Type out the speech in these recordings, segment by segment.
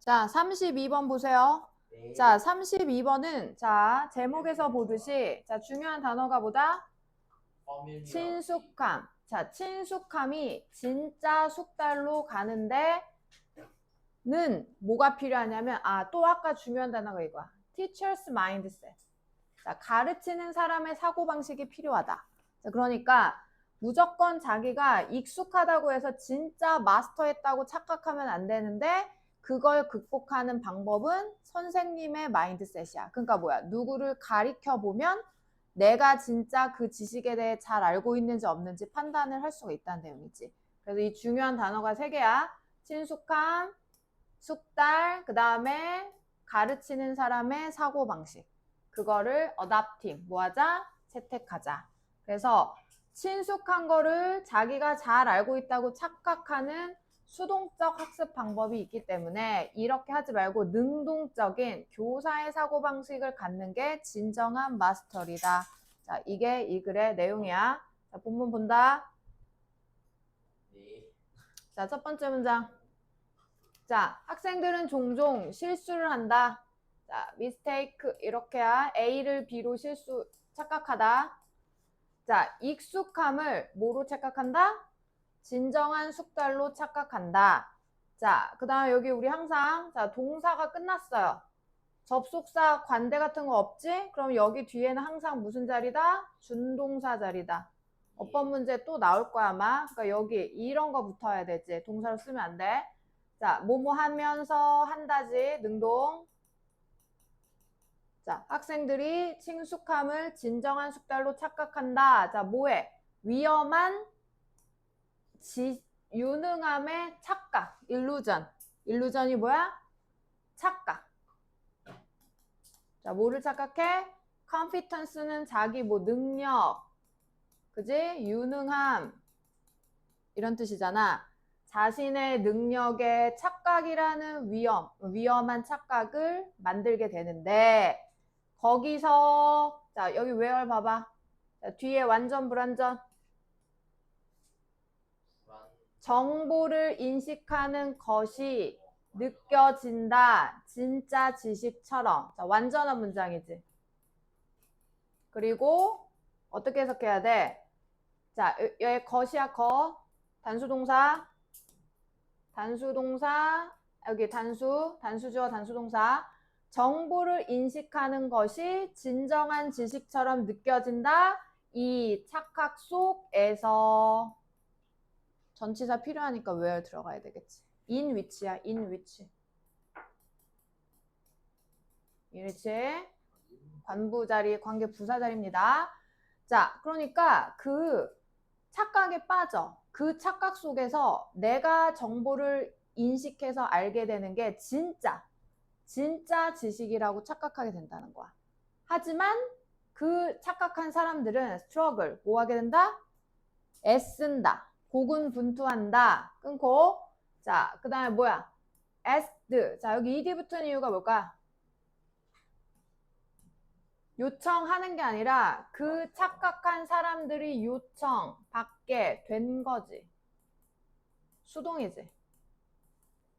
자, 32번 보세요. 네. 자, 32번은 자, 제목에서 보듯이 자, 중요한 단어가 뭐다? 친숙함. 자, 친숙함이 진짜 숙달로 가는데 는 뭐가 필요하냐면 또 아까 중요한 단어가 이거야. teacher's mindset. 자, 가르치는 사람의 사고방식이 필요하다. 자, 그러니까 무조건 자기가 익숙하다고 해서 진짜 마스터했다고 착각하면 안 되는데 그걸 극복하는 방법은 선생님의 마인드셋이야. 그러니까 뭐야? 누구를 가리켜 보면 내가 진짜 그 지식에 대해 잘 알고 있는지 없는지 판단을 할 수가 있다는 내용이지. 그래서 이 중요한 단어가 3개야. 친숙함, 숙달, 그 다음에 가르치는 사람의 사고방식. 그거를 adapting, 뭐하자? 채택하자. 그래서 친숙한 거를 자기가 잘 알고 있다고 착각하는 수동적 학습 방법이 있기 때문에 이렇게 하지 말고 능동적인 교사의 사고방식을 갖는 게 진정한 마스터리다. 자, 이게 이 글의 내용이야. 자, 본문 본다. 네. 자, 첫 번째 문장. 자, 학생들은 종종 실수를 한다. 자, mistake 이렇게야. A를 B로 착각하다. 자, 익숙함을 뭐로 착각한다? 진정한 숙달로 착각한다. 자, 그 다음에 여기 우리 항상 자, 동사가 끝났어요. 접속사, 관대 같은 거 없지? 그럼 여기 뒤에는 항상 무슨 자리다? 준동사 자리다. 어법 문제 또 나올 거야 아마. 그러니까 여기 이런 거 붙어야 되지. 동사로 쓰면 안 돼. 자, 뭐뭐 하면서 한다지. 능동. 자, 학생들이 친숙함을 진정한 숙달로 착각한다. 자, 뭐해? 위험한 유능함의 착각. 일루전. 일루전이 뭐야? 착각. 자, 뭐를 착각해? competence는 자기 뭐 능력, 그지? 유능함 이런 뜻이잖아. 자신의 능력에 착각이라는 위험한 착각을 만들게 되는데 거기서 자 여기 where 봐봐. 자, 뒤에 완전 불완전 정보를 인식하는 것이 느껴진다. 진짜 지식처럼. 자, 완전한 문장이지. 그리고 어떻게 해석해야 돼? 자, 여기 것이야 거. 단수동사. 단수동사. 여기 단수주어 단수동사. 정보를 인식하는 것이 진정한 지식처럼 느껴진다. 이 착각 속에서 전치사 필요하니까 where 들어가야 되겠지. in which야, in which. in which. 관부 자리, 관계 부사 자리입니다. 자, 그러니까 그 착각에 빠져. 그 착각 속에서 내가 정보를 인식해서 알게 되는 게 진짜 지식이라고 착각하게 된다는 거야. 하지만 그 착각한 사람들은 struggle, 뭐 하게 된다? 애쓴다. 고군분투한다. 끊고. 자, 그 다음에 뭐야? asked. 자, 여기 ed 붙은 이유가 뭘까? 요청하는 게 아니라 그 착각한 사람들이 요청받게 된 거지. 수동이지.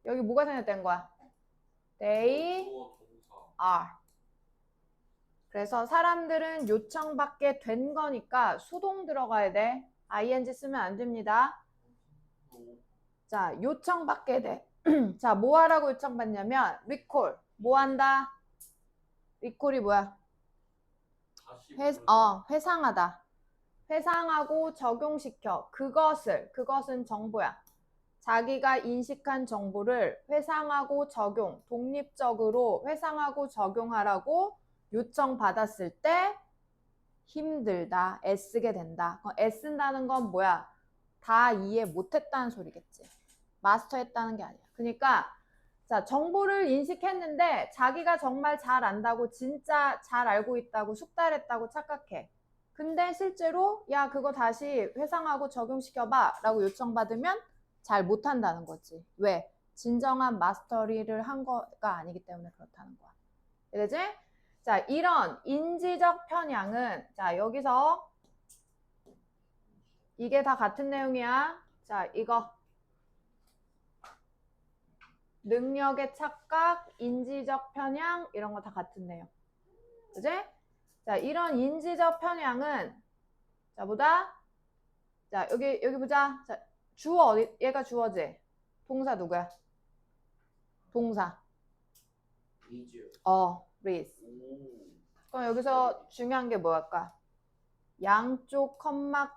여기 뭐가 생겼다는 거야? They are. 그래서 사람들은 요청받게 된 거니까 수동 들어가야 돼. ing 쓰면 안 됩니다. 자, 요청받게 돼. 자, 뭐 하라고 요청받냐면 recall. 뭐 한다? recall이 뭐야? 회상하다. 회상하고 적용시켜. 그것은 정보야. 자기가 인식한 정보를 회상하고 적용, 독립적으로 회상하고 적용하라고 요청받았을 때 힘들다, 애쓰게 된다. 애쓴다는 건 뭐야? 다 이해 못했다는 소리겠지. 마스터했다는 게 아니야. 그러니까 자, 정보를 인식했는데 자기가 정말 잘 안다고 진짜 잘 알고 있다고 숙달했다고 착각해. 근데 실제로 야 그거 다시 회상하고 적용시켜봐 라고 요청받으면 잘 못한다는 거지. 왜? 진정한 마스터리를 한 거가 아니기 때문에 그렇다는 거야. 그지? 자, 이런 인지적 편향은 자 여기서 이게 다 같은 내용이야. 자, 이거 능력의 착각, 인지적 편향 이런 거 다 같은 내용. 그지? 자, 이런 인지적 편향은 자, 보다. 자, 여기 보자. 자, 주어 얘가 주어지. 동사 누구야? 동사. 리즈. 리즈. 오. 그럼 여기서 중요한 게 뭐랄까? 양쪽 컴마.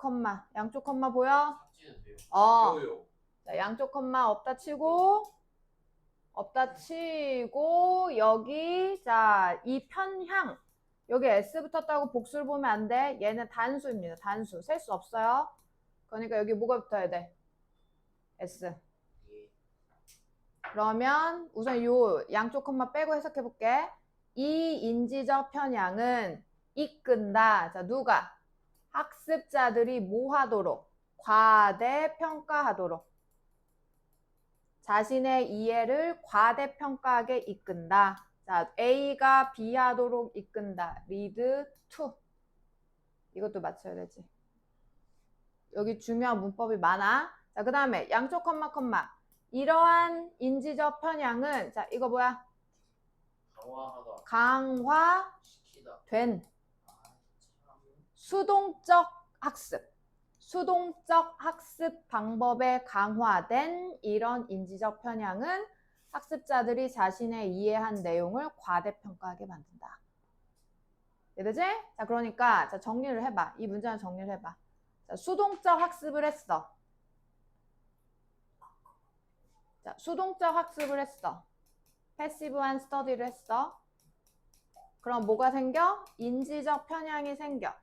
양쪽 컴마 보여? 삭제는데요. 어. 보여요. 자, 양쪽 컴마 없다 치고 여기 자, 이 편향 여기 S 붙었다고 복수를 보면 안 돼. 얘는 단수입니다. 단수. 셀 수 없어요. 그러니까 여기 뭐가 붙어야 돼? S. 예. 그러면 우선 요 양쪽 컴마 빼고 해석해 볼게. 이 인지적 편향은 이끈다. 자, 누가? 학습자들이 뭐 하도록? 과대평가하도록. 자신의 이해를 과대평가하게 이끈다. 자, A가 B 하도록 이끈다. lead to. 이것도 맞춰야 되지. 여기 중요한 문법이 많아. 자, 그 다음에 양쪽 컴마. 이러한 인지적 편향은 자, 이거 뭐야? 강화하다. 시키다. 강화된 아, 참. 수동적 학습 방법에 강화된 이런 인지적 편향은 학습자들이 자신의 이해한 내용을 과대평가하게 만든다. 이해되지? 자, 그러니까 자, 정리를 해봐. 이 문제는 정리를 해봐. 자, 수동적 학습을 했어. 자, 수동적 학습을 했어. 패시브한 스터디를 했어. 그럼 뭐가 생겨? 인지적 편향이 생겨.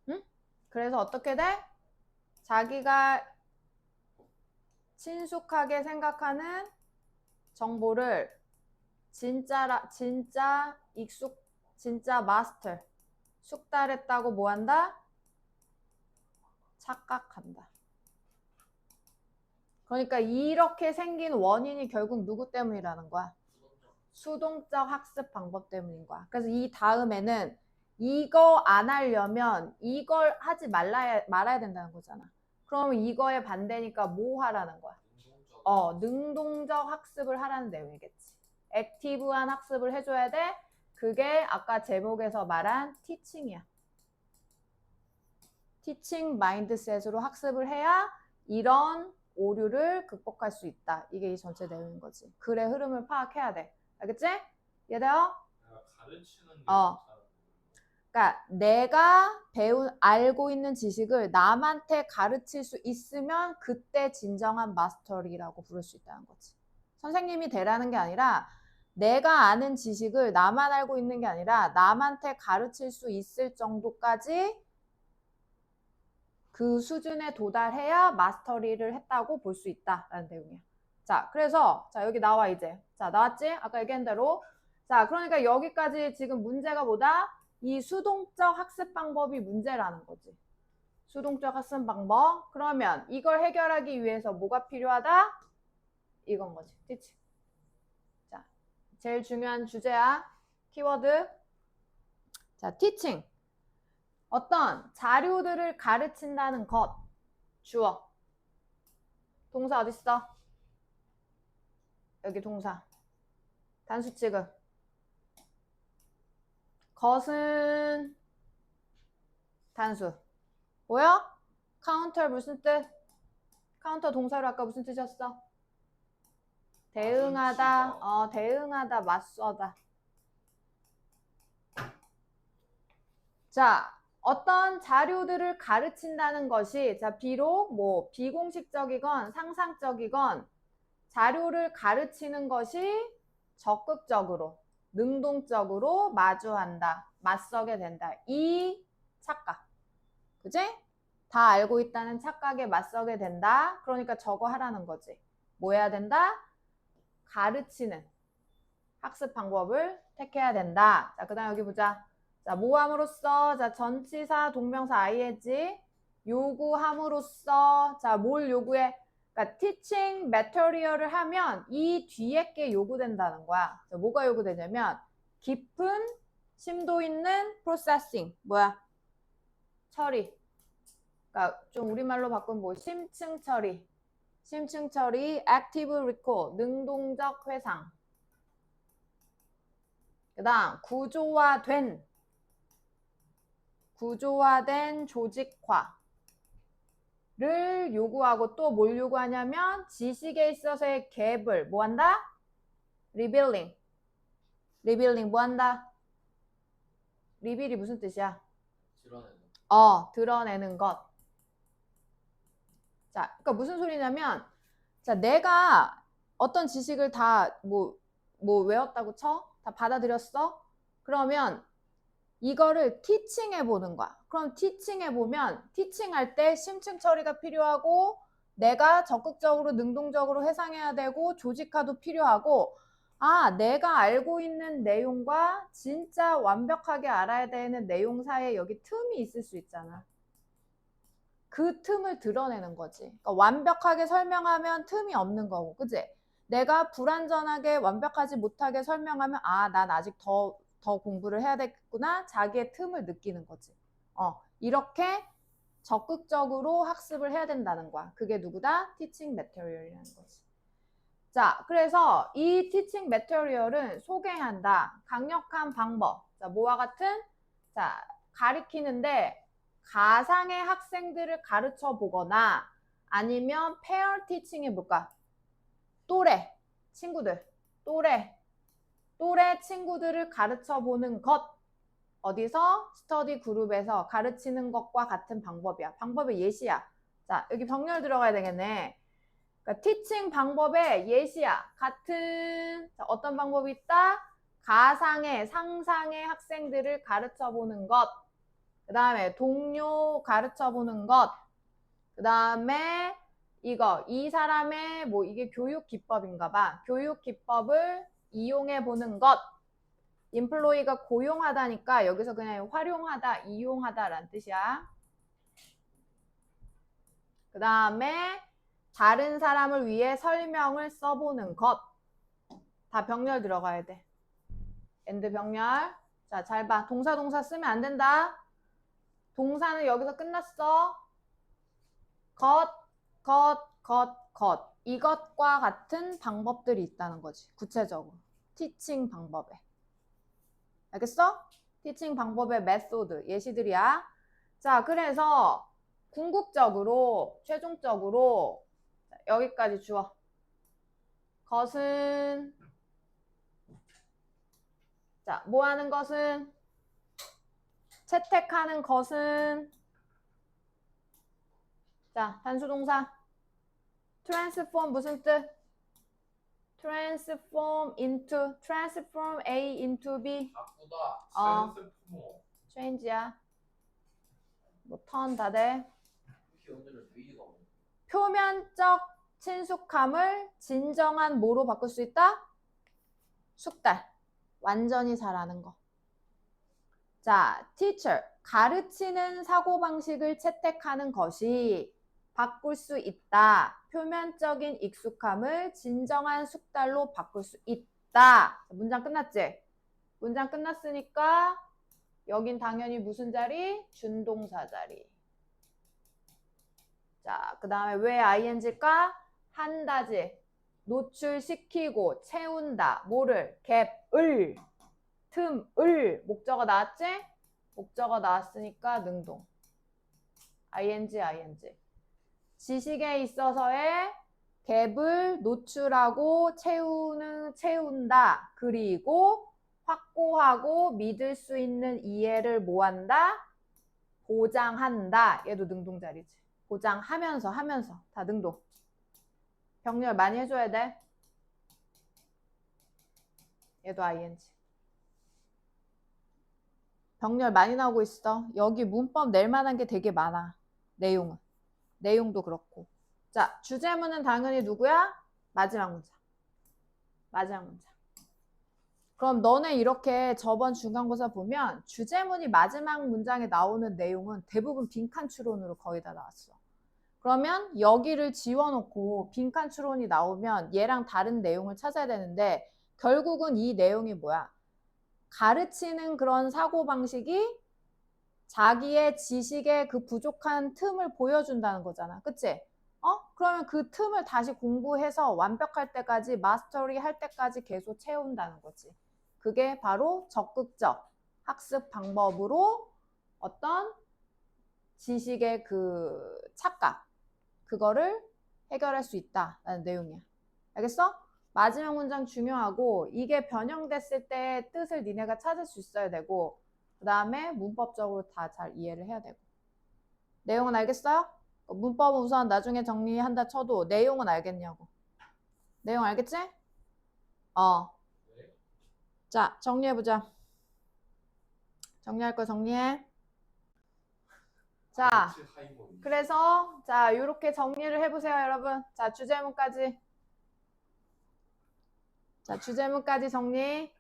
응? 그래서 어떻게 돼? 자기가 친숙하게 생각하는 정보를 진짜 마스터, 숙달했다고 뭐 한다? 착각한다. 그러니까 이렇게 생긴 원인이 결국 누구 때문이라는 거야? 수동적 학습 방법 때문인 거야. 그래서 이 다음에는 이거 안 하려면 이걸 하지 말아야 된다는 거잖아. 그럼 이거에 반대니까 뭐 하라는 거야? 능동적 학습을 하라는 내용이겠지. 액티브한 학습을 해줘야 돼. 그게 아까 제목에서 말한 티칭이야. 티칭 마인드셋으로 학습을 해야 이런 오류를 극복할 수 있다. 이게 이 전체 내용인 거지. 글의 흐름을 파악해야 돼. 알겠지? 이해돼요? 내가 가르치는 게 그러니까 내가 알고 있는 지식을 남한테 가르칠 수 있으면 그때 진정한 마스터리라고 부를 수 있다는 거지. 선생님이 되라는 게 아니라 내가 아는 지식을 나만 알고 있는 게 아니라 남한테 가르칠 수 있을 정도까지 그 수준에 도달해야 마스터리를 했다고 볼 수 있다라는 내용이야. 자, 그래서 자, 여기 나와 이제. 자, 나왔지? 아까 얘기한 대로. 자, 그러니까 여기까지 지금 문제가 뭐다? 이 수동적 학습 방법이 문제라는 거지. 수동적 학습 방법. 그러면 이걸 해결하기 위해서 뭐가 필요하다? 이건 거지. 그치? 자, 제일 중요한 주제야. 키워드. 자, teaching. 어떤 자료들을 가르친다는 것. 주어. 동사 어딨어? 여기 동사. 단수 취급. 것은 단수. 보여? 카운터 무슨 뜻? 카운터 동사로 아까 무슨 뜻이었어? 대응하다. 대응하다, 맞서다. 자, 어떤 자료들을 가르친다는 것이 자, 비록 뭐 비공식적이건 상상적이건 자료를 가르치는 것이 적극적으로, 능동적으로 마주한다, 맞서게 된다. 이 착각. 그지? 다 알고 있다는 착각에 맞서게 된다. 그러니까 저거 하라는 거지. 뭐 해야 된다? 가르치는 학습 방법을 택해야 된다. 자, 그 다음 여기 보자. 자, 뭐 함으로써, 자, 전치사, 동명사, ing, 요구함으로써, 자, 뭘 요구해? 그러니까 teaching material을 하면 이 뒤에 게 요구된다는 거야. 자, 뭐가 요구되냐면 깊은 심도 있는 processing, 뭐야? 처리. 그러니까 좀 우리말로 바꾸면 뭐 심층 처리, 심층 처리, active recall, 능동적 회상. 그 다음, 구조화된 조직화를 요구하고 또 뭘 요구하냐면 지식에 있어서의 갭을 뭐 한다? 리빌링. 뭐 한다? 리빌이 무슨 뜻이야? 드러내는 것. 자, 그러니까 무슨 소리냐면, 자, 내가 어떤 지식을 다 뭐 외웠다고 쳐? 다 받아들였어? 그러면 이거를 티칭해 보는 거야. 그럼 티칭해 보면, 티칭할 때 심층 처리가 필요하고, 내가 적극적으로 능동적으로 회상해야 되고, 조직화도 필요하고, 아, 내가 알고 있는 내용과 진짜 완벽하게 알아야 되는 내용 사이에 여기 틈이 있을 수 있잖아. 그 틈을 드러내는 거지. 그러니까 완벽하게 설명하면 틈이 없는 거고, 그치? 내가 불완전하게 완벽하지 못하게 설명하면 아, 난 아직 더 공부를 해야 되겠구나. 자기의 틈을 느끼는 거지. 이렇게 적극적으로 학습을 해야 된다는 거야. 그게 누구다? 티칭 매터리얼이라는 거지. 자, 그래서 이 티칭 매터리얼은 소개한다. 강력한 방법. 자, 뭐와 같은? 자, 가리키는데 가상의 학생들을 가르쳐 보거나 아니면 페어 티칭이 뭘까? 또래 친구들, 또래 친구들을 가르쳐 보는 것. 어디서? 스터디 그룹에서 가르치는 것과 같은 방법이야. 방법의 예시야. 자, 여기 병렬 들어가야 되겠네. 그러니까 티칭 방법의 예시야. 같은 자, 어떤 방법이 있다? 가상의, 상상의 학생들을 가르쳐 보는 것. 그 다음에 동료 가르쳐 보는 것. 그 다음에 이 사람의 뭐 이게 교육 기법인가 봐. 교육 기법을 이용해 보는 것. 인플로이가 고용하다니까 여기서 그냥 활용하다, 이용하다라는 뜻이야. 그 다음에 다른 사람을 위해 설명을 써보는 것. 다 병렬 들어가야 돼. 엔드 병렬. 자, 잘 봐. 동사 쓰면 안 된다. 동사는 여기서 끝났어. 것. 이것과 같은 방법들이 있다는 거지. 구체적으로. 티칭 방법에. 알겠어? 티칭 방법의 메소드, 예시들이야. 자, 그래서 궁극적으로, 최종적으로 여기까지 주어. 것은 자, 뭐 하는 것은? 채택하는 것은 자, 단수동사. transform 무슨 뜻? transform A into B. 바꾸다. 트랜스포머. change야. 뭐 turn 다 돼. 오늘은 위기가 오네. 표면적 친숙함을 진정한 뭐로 바꿀 수 있다? 숙달. 완전히 잘하는 거. 자, teacher. 가르치는 사고방식을 채택하는 것이 바꿀 수 있다. 표면적인 익숙함을 진정한 숙달로 바꿀 수 있다. 문장 끝났지? 문장 끝났으니까 여긴 당연히 무슨 자리? 준동사 자리. 자, 그 다음에 왜 ing일까? 한다지. 노출시키고 채운다. 뭐를? 갭을. 틈을. 목적어 나왔지? 목적어 나왔으니까 능동. ing. 지식에 있어서의 갭을 노출하고 채운다. 그리고 확고하고 믿을 수 있는 이해를 뭐한다? 보장한다. 얘도 능동 자리지. 보장하면서 다 능동. 병렬 많이 해줘야 돼. 얘도 ing. 병렬 많이 나오고 있어. 여기 문법 낼 만한 게 되게 많아. 내용도 그렇고. 자, 주제문은 당연히 누구야? 마지막 문장. 그럼 너네 이렇게 저번 중간고사 보면 주제문이 마지막 문장에 나오는 내용은 대부분 빈칸 추론으로 거의 다 나왔어. 그러면 여기를 지워놓고 빈칸 추론이 나오면 얘랑 다른 내용을 찾아야 되는데 결국은 이 내용이 뭐야? 가르치는 그런 사고방식이 자기의 지식의 그 부족한 틈을 보여준다는 거잖아. 그치? 그러면 그 틈을 다시 공부해서 완벽할 때까지, 마스터리 할 때까지 계속 채운다는 거지. 그게 바로 적극적 학습 방법으로 어떤 지식의 그 착각, 그거를 해결할 수 있다라는 내용이야. 알겠어? 마지막 문장 중요하고, 이게 변형됐을 때 뜻을 니네가 찾을 수 있어야 되고, 그 다음에 문법적으로 다 잘 이해를 해야 되고. 내용은 알겠어요? 문법은 우선 나중에 정리한다 쳐도 내용은 알겠냐고. 내용 알겠지? 네. 자, 정리해보자. 정리할 거 정리해. 자, 그래서 자, 이렇게 정리를 해보세요, 여러분. 자, 주제문까지. 자, 주제문까지 정리.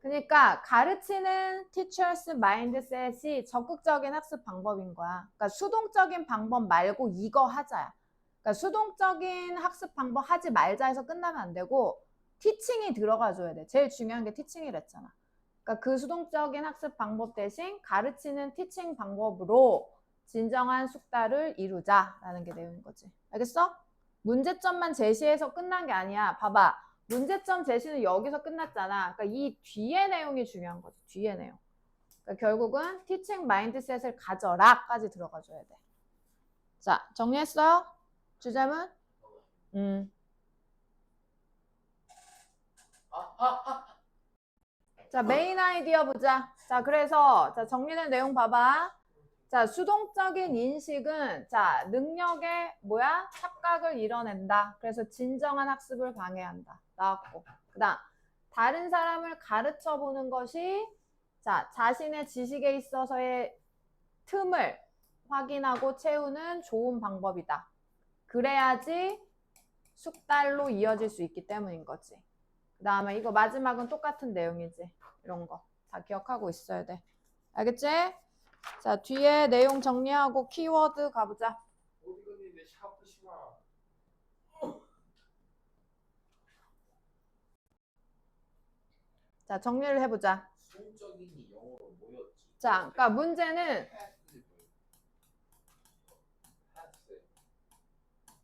그러니까 가르치는 teacher's mindset이 적극적인 학습 방법인 거야. 그러니까 수동적인 방법 말고 이거 하자야. 그러니까 수동적인 학습 방법 하지 말자 해서 끝나면 안 되고 티칭이 들어가줘야 돼. 제일 중요한 게 티칭이랬잖아. 그러니까 그 수동적인 학습 방법 대신 가르치는 티칭 방법으로 진정한 숙달을 이루자라는 게 내용인 거지. 알겠어? 문제점만 제시해서 끝난 게 아니야. 봐봐. 문제점 제시는 여기서 끝났잖아. 그러니까 이 뒤에 내용이 중요한 거지. 뒤에 내용. 그러니까 결국은 티칭 마인드셋을 가져라까지 들어가줘야 돼. 자, 정리했어요? 주제문? 자, 메인 아이디어 보자. 자, 그래서 자, 정리된 내용 봐봐. 자, 수동적인 인식은 자, 능력의 뭐야? 착각을 이뤄낸다. 그래서 진정한 학습을 방해한다. 나왔고. 그다음 다른 사람을 가르쳐 보는 것이 자, 자신의 지식에 있어서의 틈을 확인하고 채우는 좋은 방법이다. 그래야지 숙달로 이어질 수 있기 때문인 거지. 그 다음에 이거 마지막은 똑같은 내용이지. 이런 거 다 기억하고 있어야 돼. 알겠지? 자, 뒤에 내용 정리하고 키워드 가보자. 어디 갔니? 내 샤프 심아. 자, 정리를 해보자. 수동적인이 영어로 뭐였지? 자, 그러니까 문제는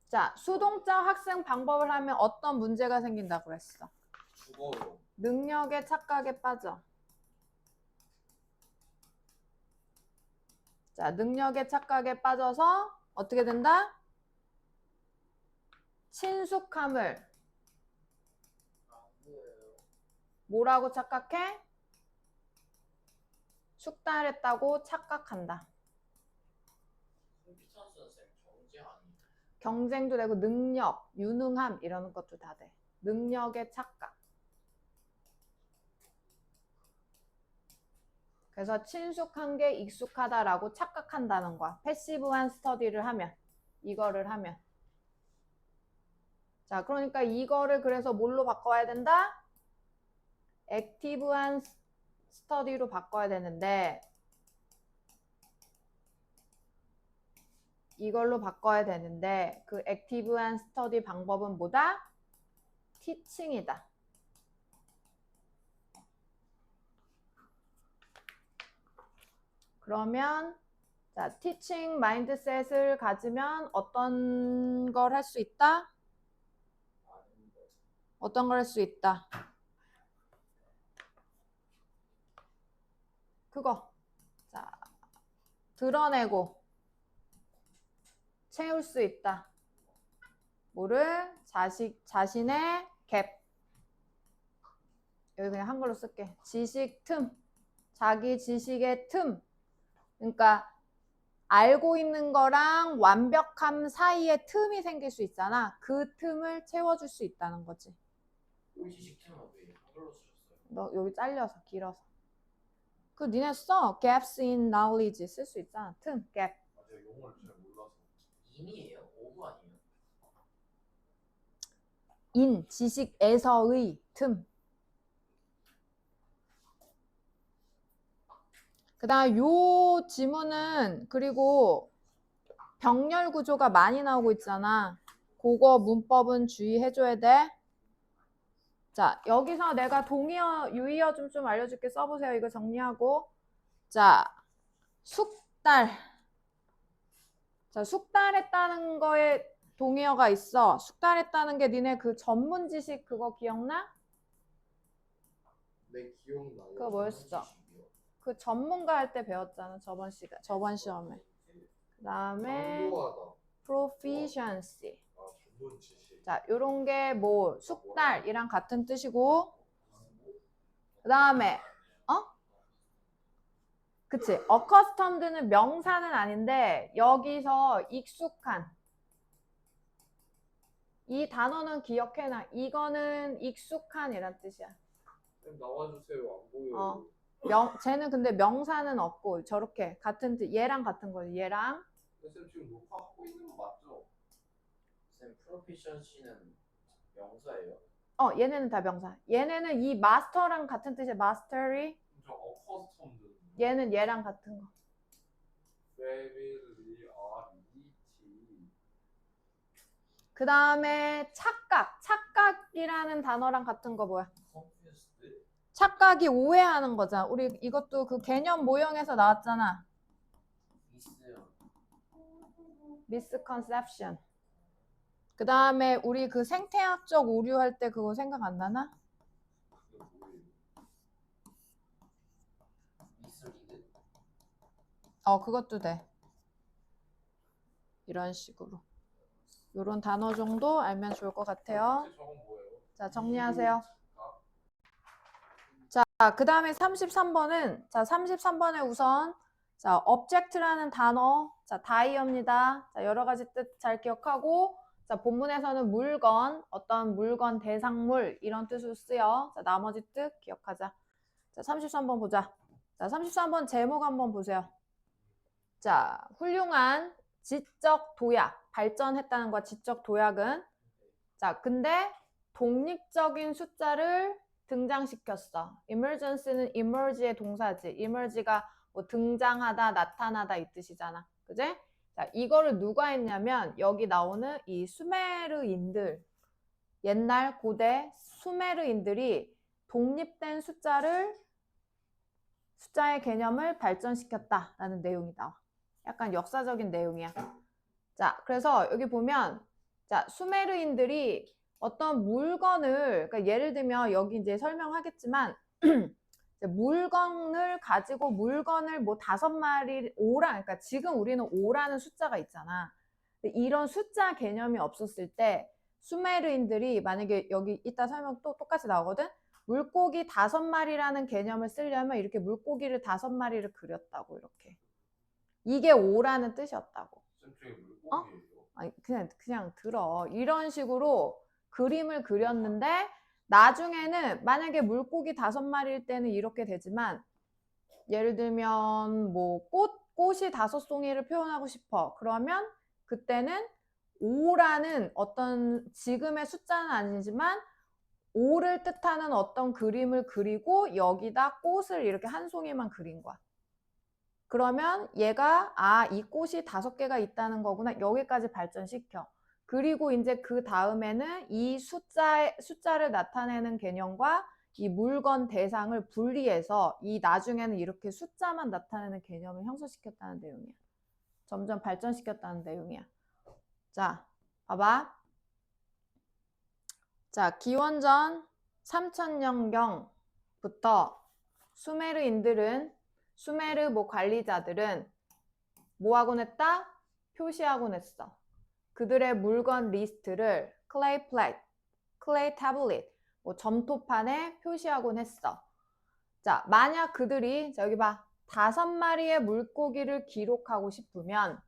자, 수동적 학습 방법을 하면 어떤 문제가 생긴다고 그랬어? 죽어요. 능력의 착각에 빠져. 자, 능력의 착각에 빠져서 어떻게 된다? 친숙함을 뭐라고 착각해? 숙달했다고 착각한다. 컴퓨터 선생 경제 아니에요? 경쟁도 되고 능력, 유능함 이런 것도 다 돼. 능력의 착각. 그래서 친숙한 게 익숙하다라고 착각한다는 거야. 패시브한 스터디를 하면, 이거를 하면. 자, 그러니까 이거를 그래서 뭘로 바꿔야 된다? 액티브한 스터디로 바꿔야 되는데 이걸로 바꿔야 되는데 그 액티브한 스터디 방법은 뭐다? 티칭이다. 그러면 자, 티칭 마인드셋을 가지면 어떤 걸 할 수 있다? 어떤 걸 할 수 있다? 그거. 자, 드러내고 채울 수 있다. 뭐를? 자신의 갭. 여기 그냥 한글로 쓸게. 지식 틈. 자기 지식의 틈. 그러니까 알고 있는 거랑 완벽함 사이에 틈이 생길 수 있잖아. 그 틈을 채워줄 수 있다는 거지. 우리 지식 틈은 왜 한글로 쓰셨어요? 너 여기 잘려서 길어서. 그 니네 써. gaps in knowledge 쓸 수 있잖아. 틈, gap. 맞아요. 영어를 잘 몰라서. 인이에요? 오브 아니에요? in, 지식에서의 틈. 그 다음 요 지문은 그리고 병렬 구조가 많이 나오고 있잖아. 그거 문법은 주의해줘야 돼. 자, 여기서 내가 동의어, 유의어 좀 알려줄게. 써보세요. 이거 정리하고. 자, 숙달. 자, 숙달했다는 거에 동의어가 있어. 숙달했다는 게 니네 그 전문 지식 그거 기억나? 네, 기억나요. 그거 뭐였어? 지식이요. 그 전문가 할 때 배웠잖아. 저번 시험에. 그다음에 강조하다. proficiency. 아, 전문 지식. 자, 요런 게 뭐 숙달이랑 같은 뜻이고, 그다음에 그치. accustomed는 명사는 아닌데 여기서 익숙한 이 단어는 기억해놔. 이거는 익숙한이란 뜻이야. 쌤 나와주세요. 안 보여요. 쟤는 근데 명사는 없고 저렇게 같은 뜻. 얘랑 같은 거지. 얘랑. 근데 쌤 지금 녹화하고 있는 거 맞죠? 쌤 프로피션시는 명사예요? 얘네는 다 명사. 얘네는 이 마스터랑 같은 뜻이야. 마스터리. 저 어커스텀드. 얘는 얘랑 같은 거. familiarity. 그 다음에 착각. 착각이라는 단어랑 같은 거 뭐야? confused. 착각이 오해하는 거잖아. 우리 이것도 그 개념 모형에서 나왔잖아. misconception. 그 다음에 우리 그 생태학적 오류할 때 그거 생각 안 나나? 그게 뭐예요? 미스리드? 그것도 돼. 이런 식으로. 요런 단어 정도 알면 좋을 것 같아요. 저건 뭐예요? 자, 정리하세요. 자, 그 다음에 33번은, 자, 33번에 우선, 자, object라는 단어, 자, 다이어입니다. 자, 여러 가지 뜻 잘 기억하고, 자, 본문에서는 물건, 어떤 물건, 대상물, 이런 뜻으로 쓰여. 자, 나머지 뜻 기억하자. 자, 33번 보자. 자, 33번 제목 한번 보세요. 자, 훌륭한 지적 도약, 발전했다는 거 지적 도약은, 자, 근데 독립적인 숫자를 등장시켰어. emergency는 emerge의 동사지. emerge가 뭐 등장하다, 나타나다 이 뜻이잖아. 그제? 자, 이거를 누가 했냐면 여기 나오는 이 수메르인들, 옛날 고대 수메르인들이 독립된 숫자의 개념을 발전시켰다라는 내용이 나와. 약간 역사적인 내용이야. 자, 그래서 여기 보면 자, 수메르인들이 어떤 물건을, 그러니까 예를 들면 여기 이제 설명하겠지만 물건을 가지고 물건을 뭐 5마리, 5라, 그러니까 지금 우리는 5라는 숫자가 있잖아. 이런 숫자 개념이 없었을 때 수메르인들이 만약에 여기 이따 설명 또 똑같이 나오거든. 물고기 5마리라는 개념을 쓰려면 이렇게 물고기를 5마리를 그렸다고 이렇게. 이게 5라는 뜻이었다고. 쌤 저게 물고기예요? 아니, 그냥 들어. 이런 식으로 그림을 그렸는데 나중에는 만약에 물고기 5마리일 때는 이렇게 되지만 예를 들면 뭐 꽃이 5송이를 표현하고 싶어. 그러면 그때는 5라는 어떤 지금의 숫자는 아니지만 5를 뜻하는 어떤 그림을 그리고 여기다 꽃을 이렇게 한 송이만 그린 거야. 그러면 얘가 이 꽃이 5개가 있다는 거구나. 여기까지 발전시켜. 그리고 이제 그 다음에는 이 숫자를 나타내는 개념과 이 물건 대상을 분리해서 이 나중에는 이렇게 숫자만 나타내는 개념을 형성시켰다는 내용이야. 점점 발전시켰다는 내용이야. 자, 봐봐. 자, 기원전 3000년경부터 수메르 관리자들은 뭐 하곤 했다? 표시하곤 했어. 그들의 물건 리스트를 clay plate, clay tablet, 뭐 점토판에 표시하곤 했어. 자, 만약 그들이, 자, 여기 봐. 5마리의 물고기를 기록하고 싶으면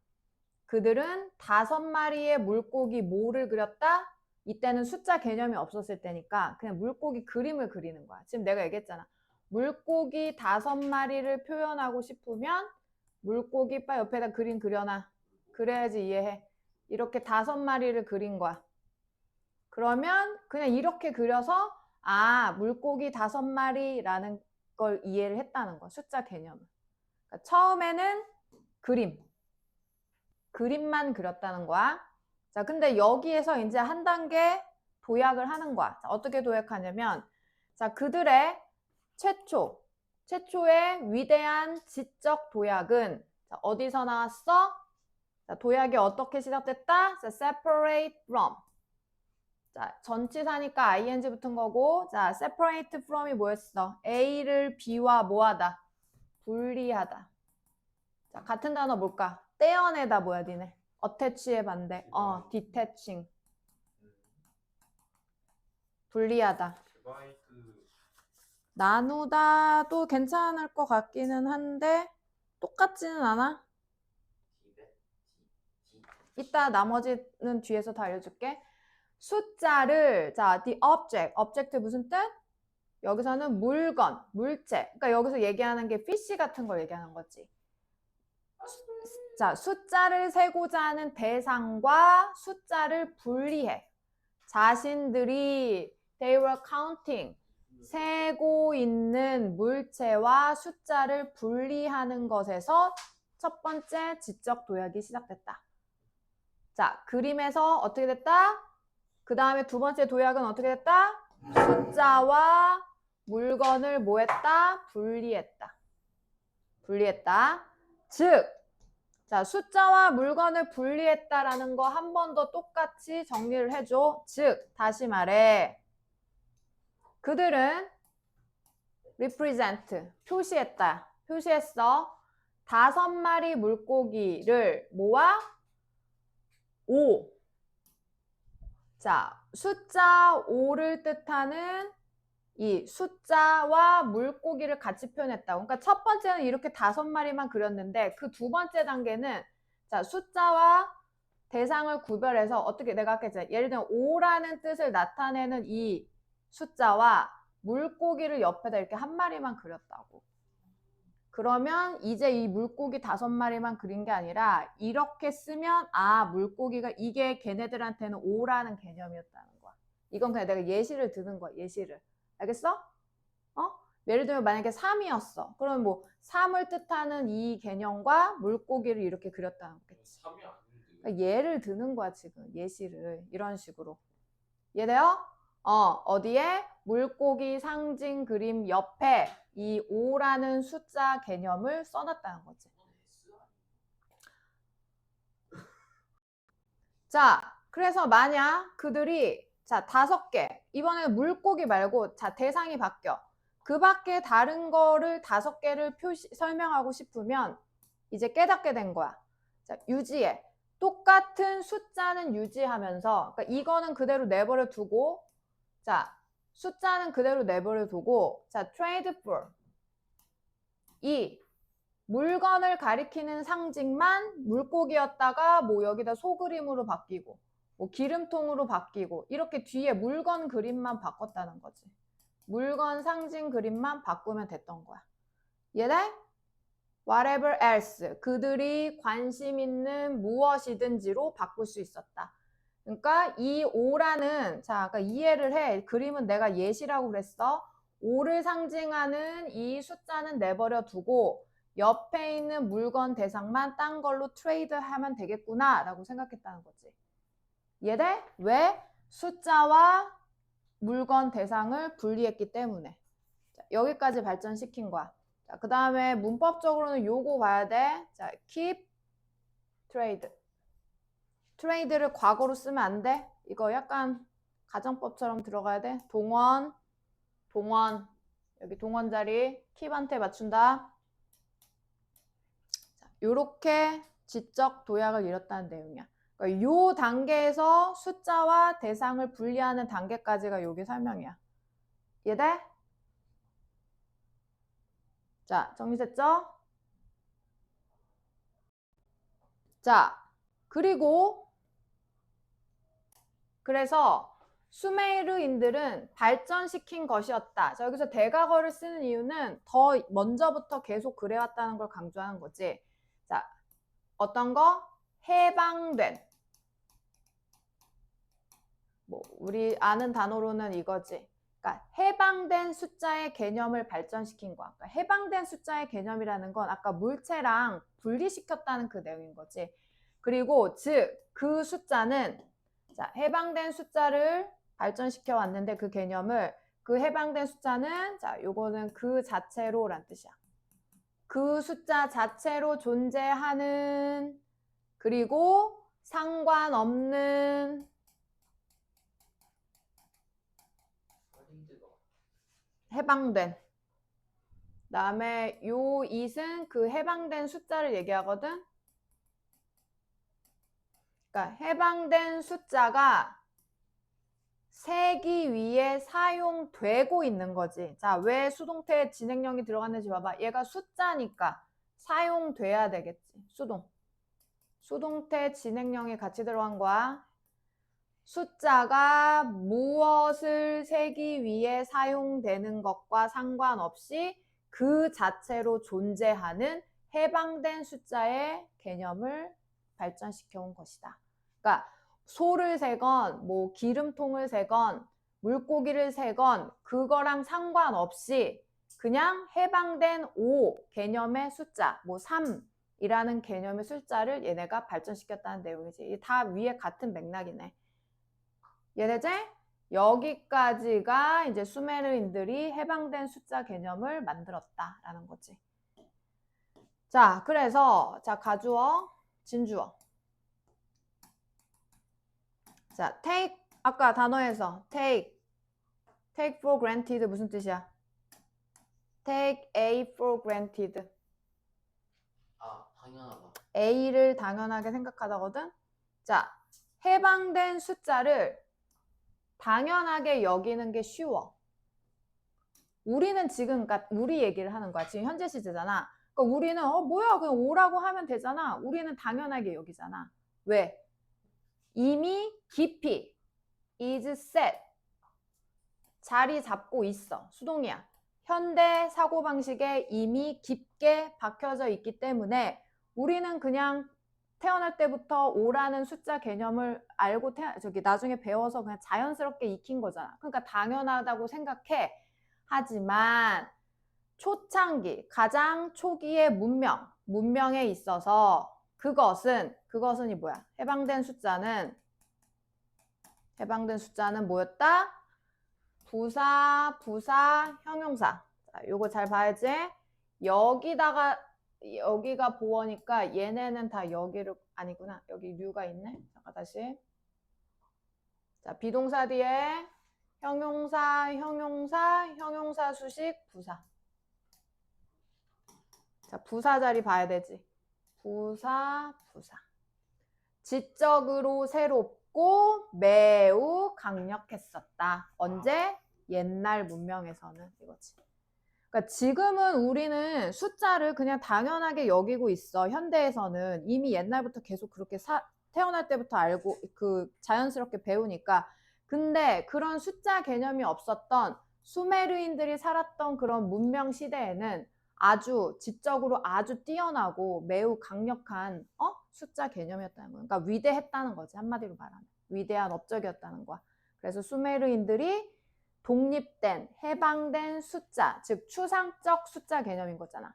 그들은 5마리의 물고기 뭐를 그렸다? 이때는 숫자 개념이 없었을 때니까 그냥 물고기 그림을 그리는 거야. 지금 내가 얘기했잖아. 물고기 5마리를 표현하고 싶으면 물고기 빨리 옆에다 그림 그려놔. 그래야지 이해해. 이렇게 5마리를 그린 거야. 그러면 그냥 이렇게 그려서 물고기 5마리라는 걸 이해를 했다는 거야. 숫자 개념을. 그러니까 처음에는 그림만 그렸다는 거야. 자, 근데 여기에서 이제 한 단계 도약을 하는 거야. 자, 어떻게 도약하냐면, 자, 그들의 최초의 위대한 지적 도약은 자, 어디서 나왔어? 자, 도약이 어떻게 시작됐다? 자, separate from. 자, 전치사니까 ing 붙은 거고, 자, separate from이 뭐였어? A를 B와 뭐하다? 분리하다. 자, 같은 단어 뭘까? 떼어내다 뭐야, 니네? attach의 반대. detaching. 분리하다. 디바이드 나누다도 괜찮을 것 같기는 한데, 똑같지는 않아? 디베 디 이따 나머지는 뒤에서 다 알려줄게. 숫자를, 자, the object 무슨 뜻? 여기서는 물건, 물체. 그러니까 여기서 얘기하는 게 fish 같은 걸 얘기하는 거지. 자, 숫자를 세고자 하는 대상과 숫자를 분리해. 자신들이 they were counting, 세고 있는 물체와 숫자를 분리하는 것에서 첫 번째 지적 도약이 시작됐다. 자, 그림에서 어떻게 됐다? 그 다음에 두 번째 도약은 어떻게 됐다? 숫자와 물건을 뭐했다? 분리했다. 분리했다. 즉, 자, 숫자와 물건을 분리했다라는 거 한 번 더 똑같이 정리를 해줘. 즉, 다시 말해. 그들은 represent, 표시했다. 표시했어. 5마리 물고기를 모아 5. 자, 숫자 5를 뜻하는 이 숫자와 물고기를 같이 표현했다고. 그러니까 첫 번째는 이렇게 5마리만 그렸는데 그 두 번째 단계는 자, 숫자와 대상을 구별해서 어떻게 내가 아까 했잖아. 예를 들면 5라는 뜻을 나타내는 이 숫자와 물고기를 옆에다 이렇게 한 마리만 그렸다고. 그러면 이제 이 물고기 5마리만 그린 게 아니라 이렇게 쓰면 아, 물고기가 이게 걔네들한테는 5라는 개념이었다는 거야. 이건 그냥 내가 예시를 드는 거야. 예시를. 알겠어? 예를 들면 만약에 3이었어. 그러면 뭐 3을 뜻하는 이 개념과 물고기를 이렇게 그렸다는 거겠지. 3이 아닌데 그러니까 예를 드는 거야 지금. 예시를. 이런 식으로. 이해돼요? 어디에? 물고기 상징 그림 옆에 이 5라는 숫자 개념을 써놨다는 거지. 자, 그래서 만약 그들이 자, 5개. 이번에는 물고기 말고 자, 대상이 바뀌어. 그 밖에 다른 거를 5개를 설명하고 싶으면 이제 깨닫게 된 거야. 자, 유지해. 똑같은 숫자는 유지하면서 그러니까 이거는 그대로 내버려 두고 자, 숫자는 그대로 내버려 두고 자, trade for 이 물건을 가리키는 상징만 물고기였다가 뭐 여기다 소그림으로 바뀌고 뭐 기름통으로 바뀌고 이렇게 뒤에 물건 그림만 바꿨다는 거지. 물건 상징 그림만 바꾸면 됐던 거야. 이해돼? Whatever else 그들이 관심 있는 무엇이든지로 바꿀 수 있었다. 그러니까 이 5라는 자, 아까 이해를 해. 그림은 내가 예시라고 그랬어. 5를 상징하는 이 숫자는 내버려 두고 옆에 있는 물건 대상만 딴 걸로 트레이드 하면 되겠구나 라고 생각했다는 거지. 이해돼? 왜? 숫자와 물건 대상을 분리했기 때문에. 자, 여기까지 발전시킨 거야. 자, 그 다음에 문법적으로는 요거 봐야 돼. 자, keep, trade. 트레이드를 과거로 쓰면 안 돼. 이거 약간 가정법처럼 들어가야 돼. 동원, 동원. 여기 동원 자리 keep한테 맞춘다. 자, 요렇게 지적 도약을 이뤘다는 내용이야. 그러니까 요 단계에서 숫자와 대상을 분리하는 단계까지가 요게 설명이야. 이해돼? 자, 정리됐죠? 자, 그리고 그래서 수메르인들은 발전시킨 것이었다. 자, 여기서 대과거를 쓰는 이유는 더 먼저부터 계속 그래왔다는 걸 강조하는 거지. 자, 어떤 거? 해방된. 뭐 우리 아는 단어로는 이거지. 그러니까 해방된 숫자의 개념을 발전시킨 거야. 그러니까 해방된 숫자의 개념이라는 건 아까 물체랑 분리시켰다는 그 내용인 거지. 그리고 즉 그 숫자는 자, 해방된 숫자를 발전시켜 왔는데 그 개념을 그 해방된 숫자는 자, 요거는 그 자체로란 뜻이야. 그 숫자 자체로 존재하는 그리고 상관없는 해방된. 그다음에 요 it은 그 해방된 숫자를 얘기하거든. 그러니까 해방된 숫자가 세기 위해 사용되고 있는 거지. 자, 왜 수동태 진행형이 들어갔는지 봐봐. 얘가 숫자니까 사용돼야 되겠지. 수동태 진행형이 같이 들어간 거야. 숫자가 무엇을 세기 위해 사용되는 것과 상관없이 그 자체로 존재하는 해방된 숫자의 개념을 발전시켜 온 것이다. 그러니까 소를 세건 뭐 기름통을 세건 물고기를 세건 그거랑 상관없이 그냥 해방된 5 개념의 숫자, 뭐 3이라는 개념의 숫자를 얘네가 발전시켰다는 내용이지. 다 위에 같은 맥락이네. 얘네제 여기까지가 이제 수메르인들이 해방된 숫자 개념을 만들었다라는 거지. 자, 그래서 자 가주어, 진주어. 자, take 아까 단어에서 take for granted 무슨 뜻이야? take A for granted. 아, 당연하다. A를 당연하게 생각하다거든. 자, 해방된 숫자를 당연하게 여기는 게 쉬워. 우리는 지금, 그러니까 우리 얘기를 하는 거야. 지금 현재 시제잖아. 그러니까 우리는 뭐야 그냥 5라고 하면 되잖아. 우리는 당연하게 여기잖아. 왜? 이미 깊이 is set 자리 잡고 있어. 수동이야. 현대 사고방식에 이미 깊게 박혀져 있기 때문에 우리는 그냥 태어날 때부터 5라는 숫자 개념을 알고 나중에 배워서 그냥 자연스럽게 익힌 거잖아. 그러니까 당연하다고 생각해. 하지만 초창기, 가장 초기의 문명에 있어서 그것은 이 뭐야? 해방된 숫자는 뭐였다? 부사, 형용사. 자, 요거 잘 봐야지. 여기가 보어니까 얘네는 다 여기를 아니구나. 여기 류가 있네. 잠깐 다시. 자, 비동사 뒤에 형용사 수식 부사. 자, 부사 자리 봐야 되지. 부사. 지적으로 새롭고 매우 강력했었다. 언제? 옛날 문명에서는 이거지. 그러니까 지금은 우리는 숫자를 그냥 당연하게 여기고 있어. 현대에서는 이미 옛날부터 계속 그렇게 태어날 때부터 알고 자연스럽게 배우니까. 근데 그런 숫자 개념이 없었던 수메르인들이 살았던 그런 문명 시대에는 아주 지적으로 아주 뛰어나고 매우 강력한 숫자 개념이었다는 거야. 그러니까 위대했다는 거지. 한마디로 말하면. 위대한 업적이었다는 거야. 그래서 수메르인들이 독립된, 해방된 숫자, 즉 추상적 숫자 개념인 거잖아.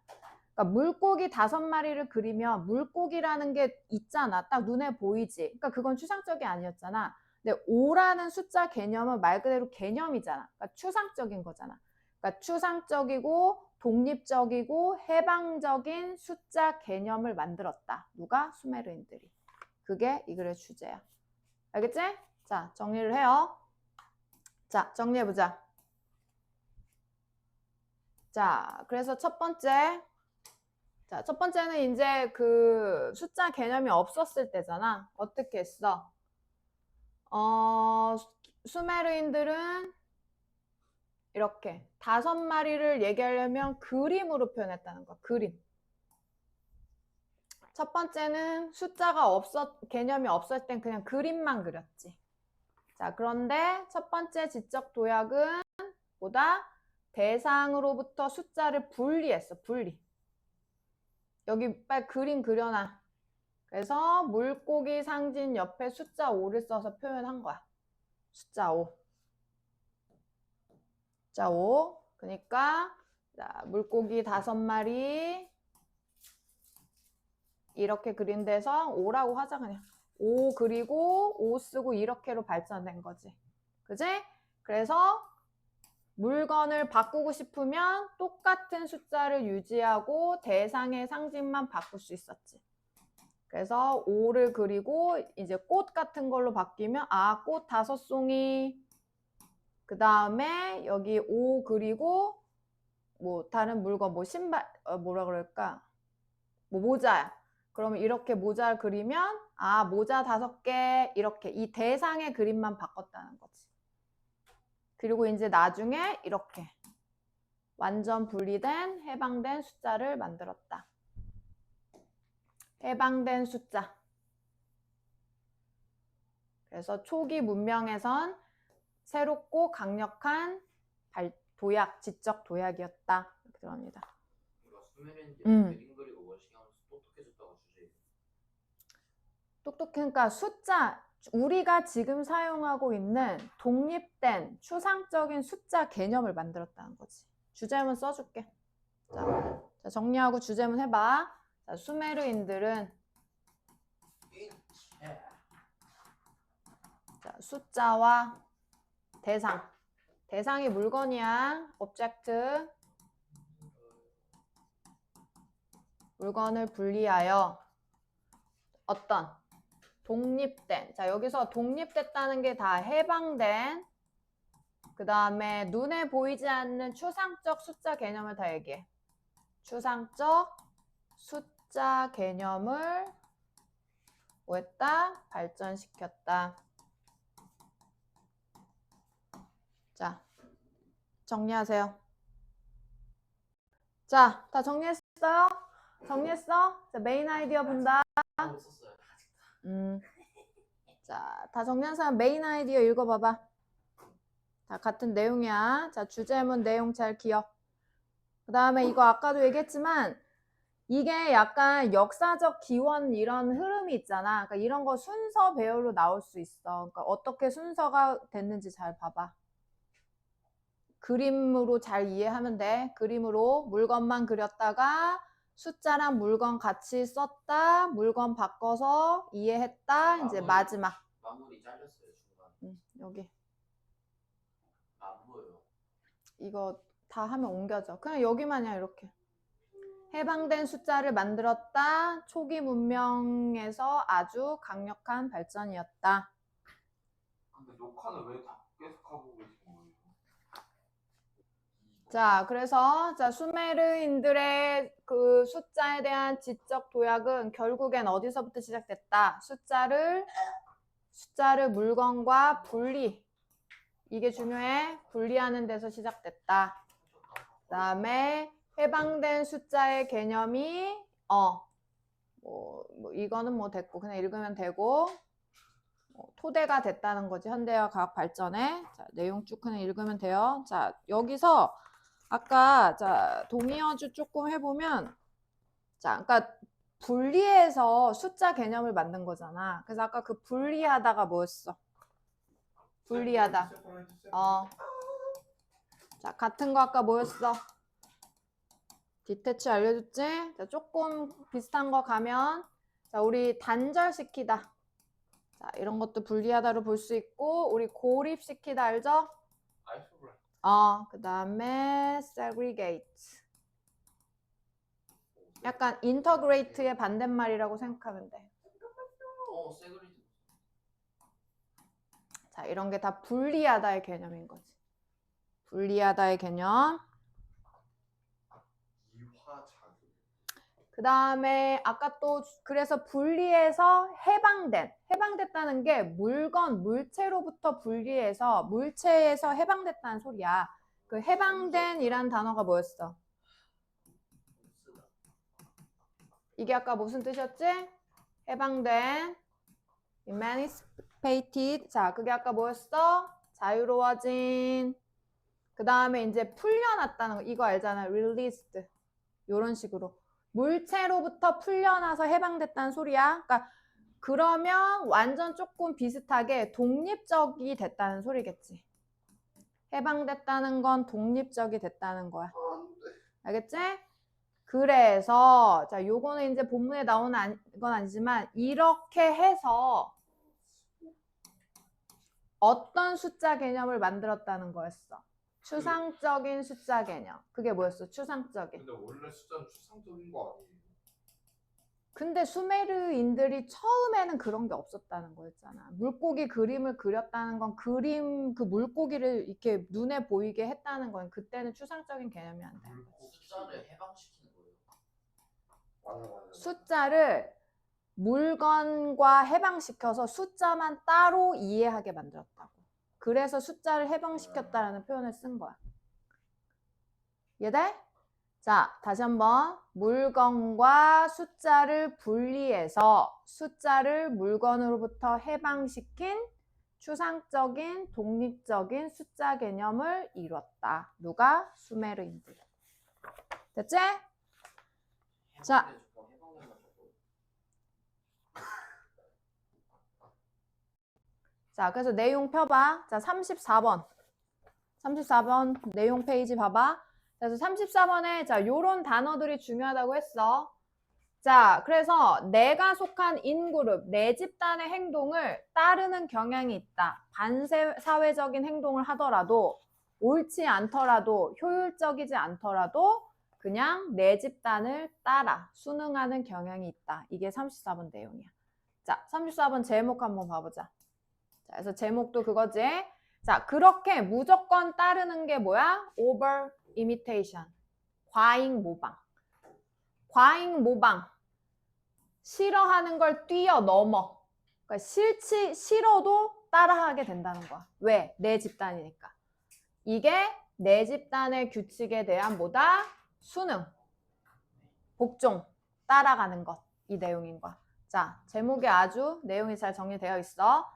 그러니까 물고기 5마리를 그리면 물고기라는 게 있잖아. 딱 눈에 보이지. 그러니까 그건 추상적이 아니었잖아. 근데 5라는 숫자 개념은 말 그대로 개념이잖아. 그러니까 추상적인 거잖아. 그러니까 추상적이고 독립적이고 해방적인 숫자 개념을 만들었다. 누가? 수메르인들이. 그게 이 글의 주제야. 알겠지? 자, 정리를 해요. 자, 정리해보자. 자, 그래서 첫 번째는 이제 그 숫자 개념이 없었을 때잖아. 어떻게 했어? 수메르인들은 이렇게 5마리를 얘기하려면 그림으로 표현했다는 거야. 그림. 첫 번째는 숫자가 개념이 없을 땐 그냥 그림만 그렸지. 자, 그런데 첫 번째 지적 도약은 보다 대상으로부터 숫자를 분리했어. 분리. 여기 빨리 그림 그려놔. 그래서 물고기 상징 옆에 숫자 5를 써서 표현한 거야. 숫자 5. 숫자 5. 그러니까 자, 물고기 5마리 이렇게 그린 데서 5라고 하자 그냥. 5 그리고 5 쓰고 이렇게로 발전된 거지. 그지? 그래서 물건을 바꾸고 싶으면 똑같은 숫자를 유지하고 대상의 상징만 바꿀 수 있었지. 그래서 5를 그리고 이제 꽃 같은 걸로 바뀌면 아, 꽃 5송이. 그 다음에 여기 5 그리고 뭐 다른 물건 뭐 신발 뭐라 그럴까? 뭐 모자야. 그러면 이렇게 모자를 그리면 아, 모자 5개 이렇게 이 대상의 그림만 바꿨다는 거지. 그리고 이제 나중에 이렇게 완전 분리된 해방된 숫자를 만들었다. 해방된 숫자. 그래서 초기 문명에선 새롭고 강력한 도약, 지적 도약이었다. 이렇게 들어갑니다. 그러니까 수메르인들이 그림 그리고 원시하면서 똑똑해졌다고 주제에. 똑똑하니까 숫자, 우리가 지금 사용하고 있는 독립된 추상적인 숫자 개념을 만들었다는 거지. 주제문 써줄게. 자, 정리하고 주제문 해봐. 자, 수메르인들은 자, 숫자와 대상. 대상이 물건이야. 오브젝트. 물건을 분리하여 어떤 독립된. 자, 여기서 독립됐다는 게 다 해방된. 그 다음에 눈에 보이지 않는 추상적 숫자 개념을 다 얘기해. 추상적 숫자 개념을 뭐 했다? 발전시켰다. 자, 정리하세요. 자, 다 정리했어요? 정리했어? 자, 메인 아이디어 본다. 하고 있었어요. 자, 다 정리한 사람 메인 아이디어 읽어봐봐. 자, 같은 내용이야. 자, 주제문 내용 잘 기억. 그 다음에 이거 아까도 얘기했지만 이게 약간 역사적 기원 이런 흐름이 있잖아. 그러니까 이런 거 순서 배열로 나올 수 있어. 그러니까 어떻게 순서가 됐는지 잘 봐봐. 그림으로 잘 이해하면 돼. 그림으로 물건만 그렸다가 숫자랑 물건 같이 썼다. 물건 바꿔서 이해했다. 이제 마지막. 마무리 잘렸어요 중간. 여기. 안 보여요. 이거 다 하면 옮겨져. 그냥 여기만이야 이렇게. 해방된 숫자를 만들었다. 초기 문명에서 아주 강력한 발전이었다. 근데 녹화는 왜 계속 하고 계신 거예요? 자, 그래서 자, 수메르인들의 그 숫자에 대한 지적 도약은 결국엔 어디서부터 시작됐다. 숫자를 물건과 분리. 이게 중요해. 분리하는 데서 시작됐다. 그다음에 해방된 숫자의 개념이 뭐 이거는 뭐 됐고 그냥 읽으면 되고 토대가 됐다는 거지. 현대화 과학 발전에. 자, 내용 쭉 그냥 읽으면 돼요. 자, 여기서 아까 자, 동의어주 조금 해보면 자, 그러니까 분리해서 숫자 개념을 만든 거잖아. 그래서 아까 그 분리하다가 뭐였어? 분리하다. 자, 같은 거 아까 뭐였어? 디태치 알려줬지? 자, 조금 비슷한 거 가면 자, 우리 단절시키다. 자, 이런 것도 분리하다로 볼 수 있고 우리 고립시키다 알죠? 아이소브레. 그 다음에 segregate. 약간 integrate의 반대말이라고 생각하면 돼. 세그리드. 자, 이런 게 다 분리하다의 개념인 거지. 분리하다의 개념. 이화작용. 그 다음에 아까 또 그래서 분리해서 해방됐다는 게 물건, 물체로부터 분리해서 물체에서 해방됐다는 소리야. 그 해방된 이란 단어가 뭐였어? 이게 아까 무슨 뜻이었지? 해방된, emancipated. 자, 그게 아까 뭐였어? 자유로워진. 그 다음에 이제 풀려났다는 거. 이거 알잖아. released. 요런 식으로. 물체로부터 풀려나서 해방됐다는 소리야. 그러니까 그러면 완전 조금 비슷하게 독립적이 됐다는 소리겠지. 해방됐다는 건 독립적이 됐다는 거야. 알겠지? 그래서 자, 요거는 이제 본문에 나오는 건 아니지만 이렇게 해서 어떤 숫자 개념을 만들었다는 거였어. 추상적인 숫자 개념. 그게 뭐였어? 추상적인. 근데 원래 숫자는 추상적인 거 아니에요? 근데 수메르인들이 처음에는 그런 게 없었다는 거였잖아. 물고기 그림을 그렸다는 건 그 물고기를 이렇게 눈에 보이게 했다는 건 그때는 추상적인 개념이 안 돼. 숫자를 해방시키는 거예요. 맞아. 숫자를 물건과 해방시켜서 숫자만 따로 이해하게 만들었다고. 그래서 숫자를 해방시켰다라는 표현을 쓴 거야. 이해돼? 자, 다시 한번. 물건과 숫자를 분리해서 숫자를 물건으로부터 해방시킨 추상적인 독립적인 숫자 개념을 이뤘다. 누가? 수메르인들. 됐지? 자. 자, 그래서 내용 펴봐. 자, 34번. 34번 내용 페이지 봐봐. 그래서 34번에 자, 요런 단어들이 중요하다고 했어. 자, 그래서 내가 속한 인그룹, 내 집단의 행동을 따르는 경향이 있다. 반사회적인 행동을 하더라도 옳지 않더라도 효율적이지 않더라도 그냥 내 집단을 따라 순응하는 경향이 있다. 이게 34번 내용이야. 자, 34번 제목 한번 봐보자. 자, 그래서 제목도 그거지. 자, 그렇게 무조건 따르는 게 뭐야? over imitation. 과잉 모방. 과잉 모방. 싫어하는 걸 뛰어넘어. 그러니까 싫어도 따라하게 된다는 거야. 왜? 내 집단이니까. 이게 내 집단의 규칙에 대한 뭐다? 순응. 복종. 따라가는 것. 이 내용인 거야. 자, 제목에 아주 내용이 잘 정리되어 있어.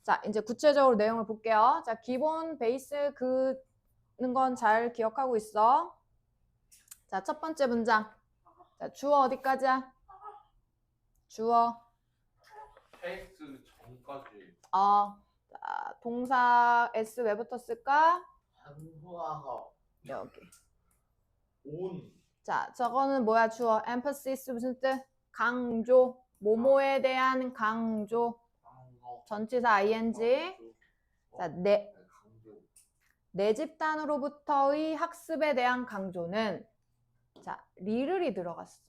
자, 이제 구체적으로 내용을 볼게요. 자, 기본 베이스 그는 건 잘 기억하고 있어. 자, 첫 번째 문장. 자, 주어 어디까지야? 주어. 페이스 전까지. 자, 동사 S 왜부터 쓸까? 한화가 여기. 온. 자, 저거는 뭐야? 주어. emphasis 무슨 뜻? 강조. 뭐뭐에 대한 강조. 전치사 ing. 자, 내 집단으로부터의 학습에 대한 강조는 자, 리를이 들어갔어.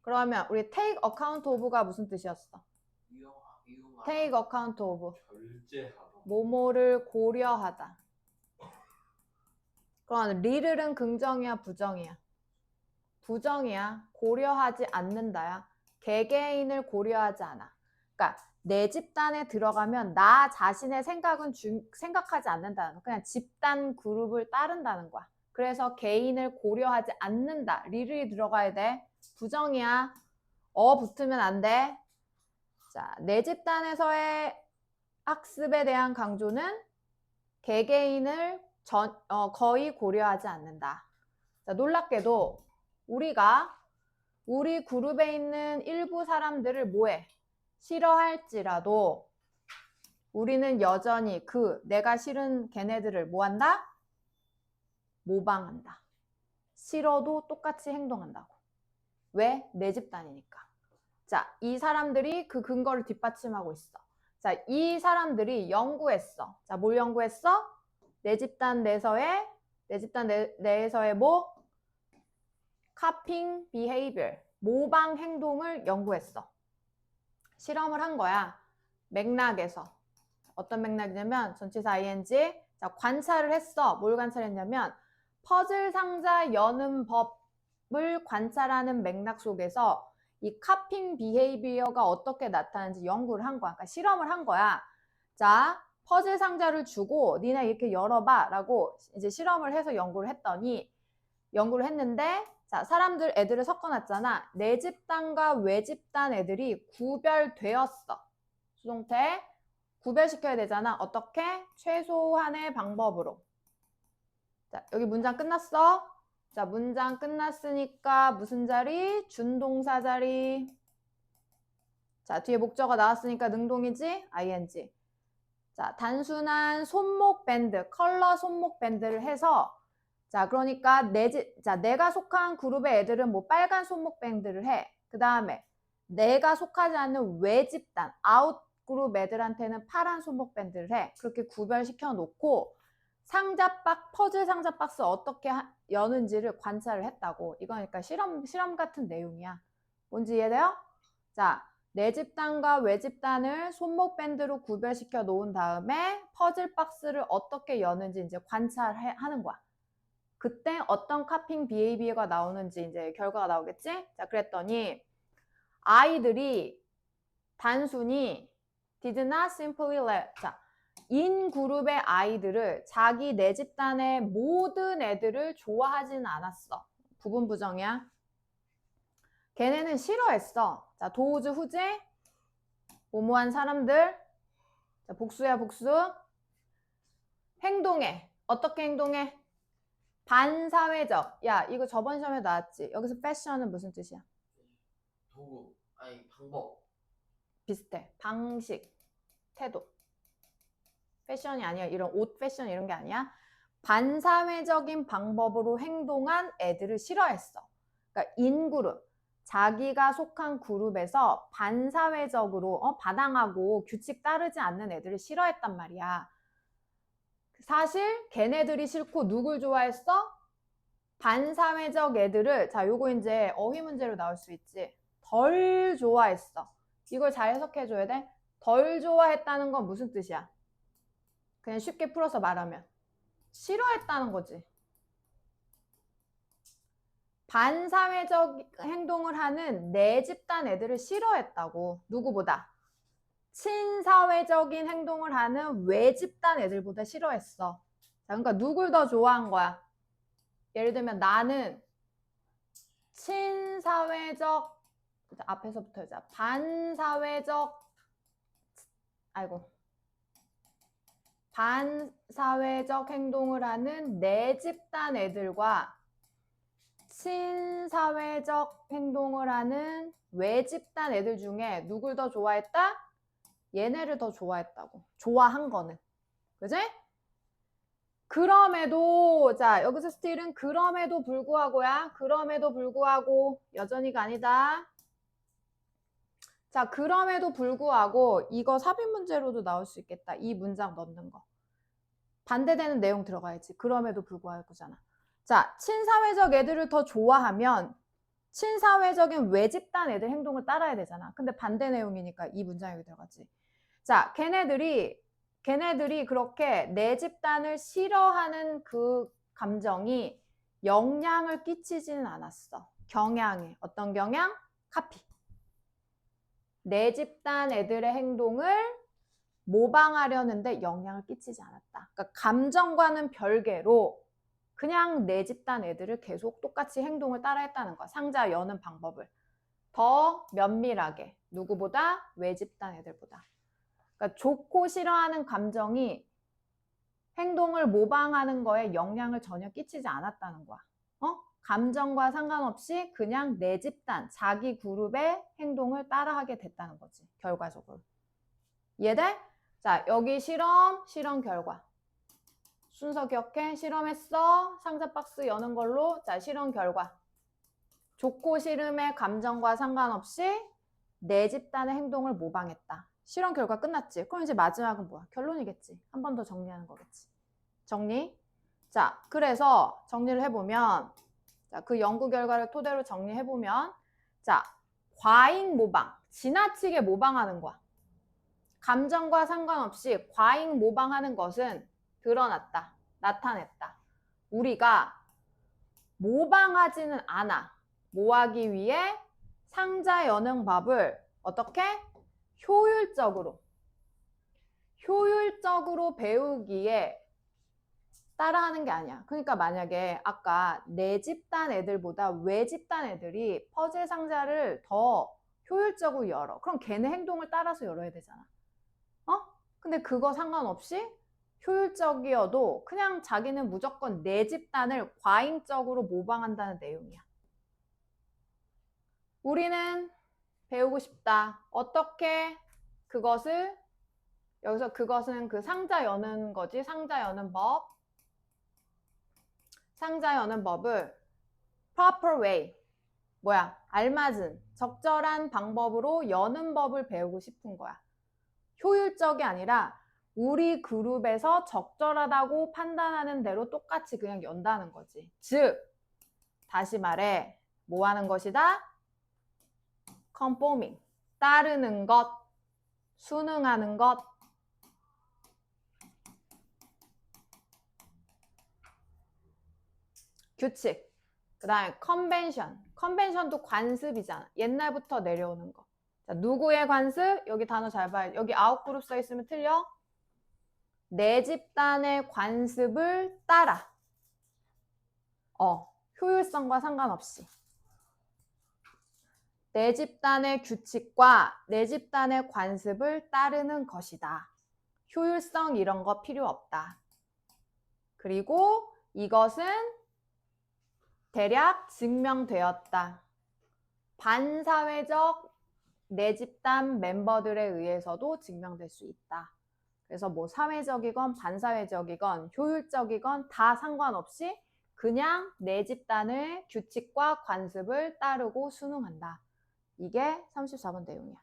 그러면 우리 take account of가 무슨 뜻이었어? take account of. 결제하다. 뭐뭐를 고려하다. 그럼 리를은 긍정이야, 부정이야? 부정이야. 고려하지 않는다야. 개개인을 고려하지 않아. 그러니까 내 집단에 들어가면 나 자신의 생각은 생각하지 않는다는 거. 그냥 집단 그룹을 따른다는 거야. 그래서 개인을 고려하지 않는다. 리를이 들어가야 돼. 부정이야. 붙으면 안 돼. 자, 내 집단에서의 학습에 대한 강조는 개개인을 거의 고려하지 않는다. 자, 놀랍게도 우리 그룹에 있는 일부 사람들을 뭐해? 싫어할지라도 우리는 여전히 내가 싫은 걔네들을 뭐한다? 모방한다. 싫어도 똑같이 행동한다고. 왜? 내 집단이니까. 자, 이 사람들이 그 근거를 뒷받침하고 있어. 자, 이 사람들이 연구했어. 자, 뭘 연구했어? 내 집단 내에서의 뭐? copying behavior. 모방 행동을 연구했어. 실험을 한 거야. 맥락에서. 어떤 맥락이냐면 전치사 ing. 자, 관찰을 했어. 뭘 관찰했냐면 퍼즐 상자 여는 법을 관찰하는 맥락 속에서 이 카핑 비헤이비어가 어떻게 나타나는지 연구를 한 거야. 그러니까 실험을 한 거야. 자, 퍼즐 상자를 주고 니네 이렇게 열어봐 라고 이제 실험을 해서 연구를 했는데 자, 애들을 섞어놨잖아. 내 집단과 외 집단 애들이 구별되었어. 수동태 구별시켜야 되잖아. 어떻게? 최소한의 방법으로. 자, 여기 문장 끝났어. 자, 문장 끝났으니까 무슨 자리? 준동사 자리. 자, 뒤에 목적어 나왔으니까 능동이지? ing. 자, 단순한 손목 밴드, 컬러 손목 밴드를 해서 자, 그러니까 내가 속한 그룹의 애들은 뭐 빨간 손목 밴드를 해. 그 다음에 내가 속하지 않는 외 집단, 아웃 그룹 애들한테는 파란 손목 밴드를 해. 그렇게 구별시켜 놓고 퍼즐 상자 박스 어떻게 여는지를 관찰을 했다고. 이거니까 실험 같은 내용이야. 뭔지 이해돼요? 자, 내 집단과 외 집단을 손목 밴드로 구별시켜 놓은 다음에 퍼즐 박스를 어떻게 여는지 이제 관찰하는 거야. 그때 어떤 카핑 비헤이비어가 나오는지 이제 결과가 나오겠지? 자, 그랬더니 아이들이 단순히 did not simply let, 자, 인 그룹의 아이들을 자기 내 집단의 모든 애들을 좋아하지는 않았어. 부분 부정이야. 걔네는 싫어했어. 자, 도우즈 후제, 모모한 사람들. 자, 복수야, 복수. 행동해. 어떻게 행동해? 반사회적. 야, 이거 저번 시험에 나왔지? 여기서 패션은 무슨 뜻이야? 도구 아니 방법. 비슷해. 방식, 태도. 패션이 아니야. 이런 옷 패션 이런 게 아니야. 반사회적인 방법으로 행동한 애들을 싫어했어. 그러니까 인그룹, 자기가 속한 그룹에서 반사회적으로 반항하고 규칙 따르지 않는 애들을 싫어했단 말이야. 사실 걔네들이 싫고 누굴 좋아했어? 반사회적 애들을, 자, 요거 이제 어휘 문제로 나올 수 있지. 덜 좋아했어. 이걸 잘 해석해줘야 돼. 덜 좋아했다는 건 무슨 뜻이야? 그냥 쉽게 풀어서 말하면 싫어했다는 거지. 반사회적 행동을 하는 내 집단 애들을 싫어했다고. 누구보다? 친사회적인 행동을 하는 외 집단 애들보다 싫어했어. 자, 그러니까 누굴 더 좋아한 거야? 예를 들면 나는 친사회적, 앞에서부터 해자. 반사회적, 아이고. 반사회적 행동을 하는 내 집단 애들과 친사회적 행동을 하는 외 집단 애들 중에 누굴 더 좋아했다? 얘네를 더 좋아했다고. 좋아한 거는. 그지? 그럼에도, 자, 여기서 스틸은 그럼에도 불구하고야. 그럼에도 불구하고 여전히가 아니다. 자, 그럼에도 불구하고 이거 삽입 문제로도 나올 수 있겠다. 이 문장 넣는 거. 반대되는 내용 들어가야지. 그럼에도 불구하고잖아. 자, 친사회적 애들을 더 좋아하면 친사회적인 외 집단 애들 행동을 따라야 되잖아. 근데 반대 내용이니까 이 문장이 여기 들어가지. 자, 걔네들이 그렇게 내 집단을 싫어하는 그 감정이 영향을 끼치지는 않았어. 경향에. 어떤 경향? 카피. 내 집단 애들의 행동을 모방하려는데 영향을 끼치지 않았다. 그러니까 감정과는 별개로 그냥 내 집단 애들을 계속 똑같이 행동을 따라했다는 거야. 상자 여는 방법을. 더 면밀하게. 누구보다? 외 집단 애들보다. 그러니까 좋고 싫어하는 감정이 행동을 모방하는 거에 영향을 전혀 끼치지 않았다는 거야. 감정과 상관없이 그냥 내 집단, 자기 그룹의 행동을 따라하게 됐다는 거지. 결과적으로. 이해돼? 자, 여기 실험 결과. 순서 기억해? 실험했어. 상자 박스 여는 걸로. 자, 실험 결과. 좋고 싫음의 감정과 상관없이 내 집단의 행동을 모방했다. 실험 결과 끝났지? 그럼 이제 마지막은 뭐야? 결론이겠지. 한 번 더 정리하는 거겠지. 정리. 자, 그래서 정리를 해보면, 자, 그 연구 결과를 토대로 정리해보면, 자, 과잉 모방. 지나치게 모방하는 거야. 감정과 상관없이 과잉 모방하는 것은 드러났다. 나타냈다. 우리가 모방하지는 않아. 뭐 하기 위해? 상자 여는 법을 어떻게? 효율적으로 배우기에 따라하는 게 아니야. 그러니까 만약에 아까 내 집단 애들보다 외 집단 애들이 퍼즐 상자를 더 효율적으로 열어. 그럼 걔네 행동을 따라서 열어야 되잖아. 근데 그거 상관없이 효율적이어도 그냥 자기는 무조건 내 집단을 과잉적으로 모방한다는 내용이야. 우리는 배우고 싶다. 어떻게 그것을, 여기서 그것은 그 상자 여는 거지. 상자 여는 법. 상자 여는 법을 proper way, 뭐야? 알맞은, 적절한 방법으로 여는 법을 배우고 싶은 거야. 효율적이 아니라 우리 그룹에서 적절하다고 판단하는 대로 똑같이 그냥 연다는 거지. 즉, 다시 말해, 뭐 하는 것이다? conforming. 따르는 것, 순응하는 것. 규칙. 그 다음에 컨벤션. 컨벤션도 관습이잖아. 옛날부터 내려오는 거. 자, 누구의 관습? 여기 단어 잘 봐야 돼. 여기 아웃그룹 써 있으면 틀려. 내 집단의 관습을 따라. 효율성과 상관없이. 내 집단의 규칙과 내 집단의 관습을 따르는 것이다. 효율성 이런 거 필요 없다. 그리고 이것은 대략 증명되었다. 반사회적 내 집단 멤버들에 의해서도 증명될 수 있다. 그래서 뭐 사회적이건 반사회적이건 효율적이건 다 상관없이 그냥 내 집단의 규칙과 관습을 따르고 순응한다. 이게 34번 내용이야.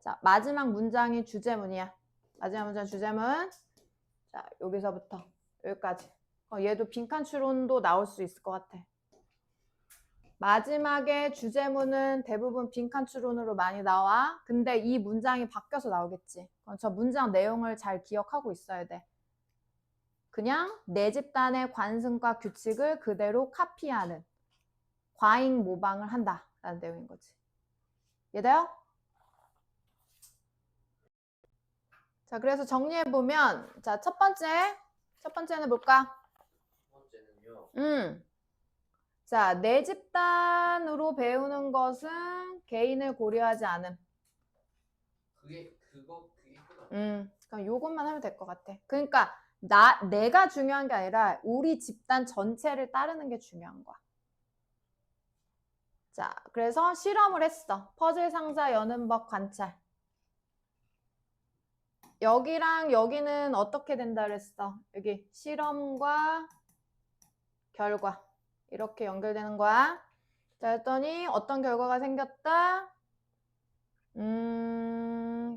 자, 마지막 문장이 주제문이야. 마지막 문장 주제문. 자, 여기서부터 여기까지. 얘도 빈칸 추론도 나올 수 있을 것 같아. 마지막에 주제문은 대부분 빈칸 추론으로 많이 나와. 근데 이 문장이 바뀌어서 나오겠지. 저 문장 내용을 잘 기억하고 있어야 돼. 그냥 내 집단의 관습과 규칙을 그대로 카피하는 과잉 모방을 한다 라는 내용인 거지. 이해돼요? 자, 그래서 정리해보면, 자, 첫 번째는 뭘까? 첫 번째는요. 자, 내 집단으로 배우는 것은 개인을 고려하지 않음. 그게 끝. 그럼 요것만 하면 될 것 같아. 그러니까, 내가 중요한 게 아니라 우리 집단 전체를 따르는 게 중요한 거야. 자, 그래서 실험을 했어. 퍼즐 상자 여는 법 관찰. 여기랑 여기는 어떻게 된다 그랬어? 여기 실험과 결과 이렇게 연결되는 거야. 자, 했더니 어떤 결과가 생겼다?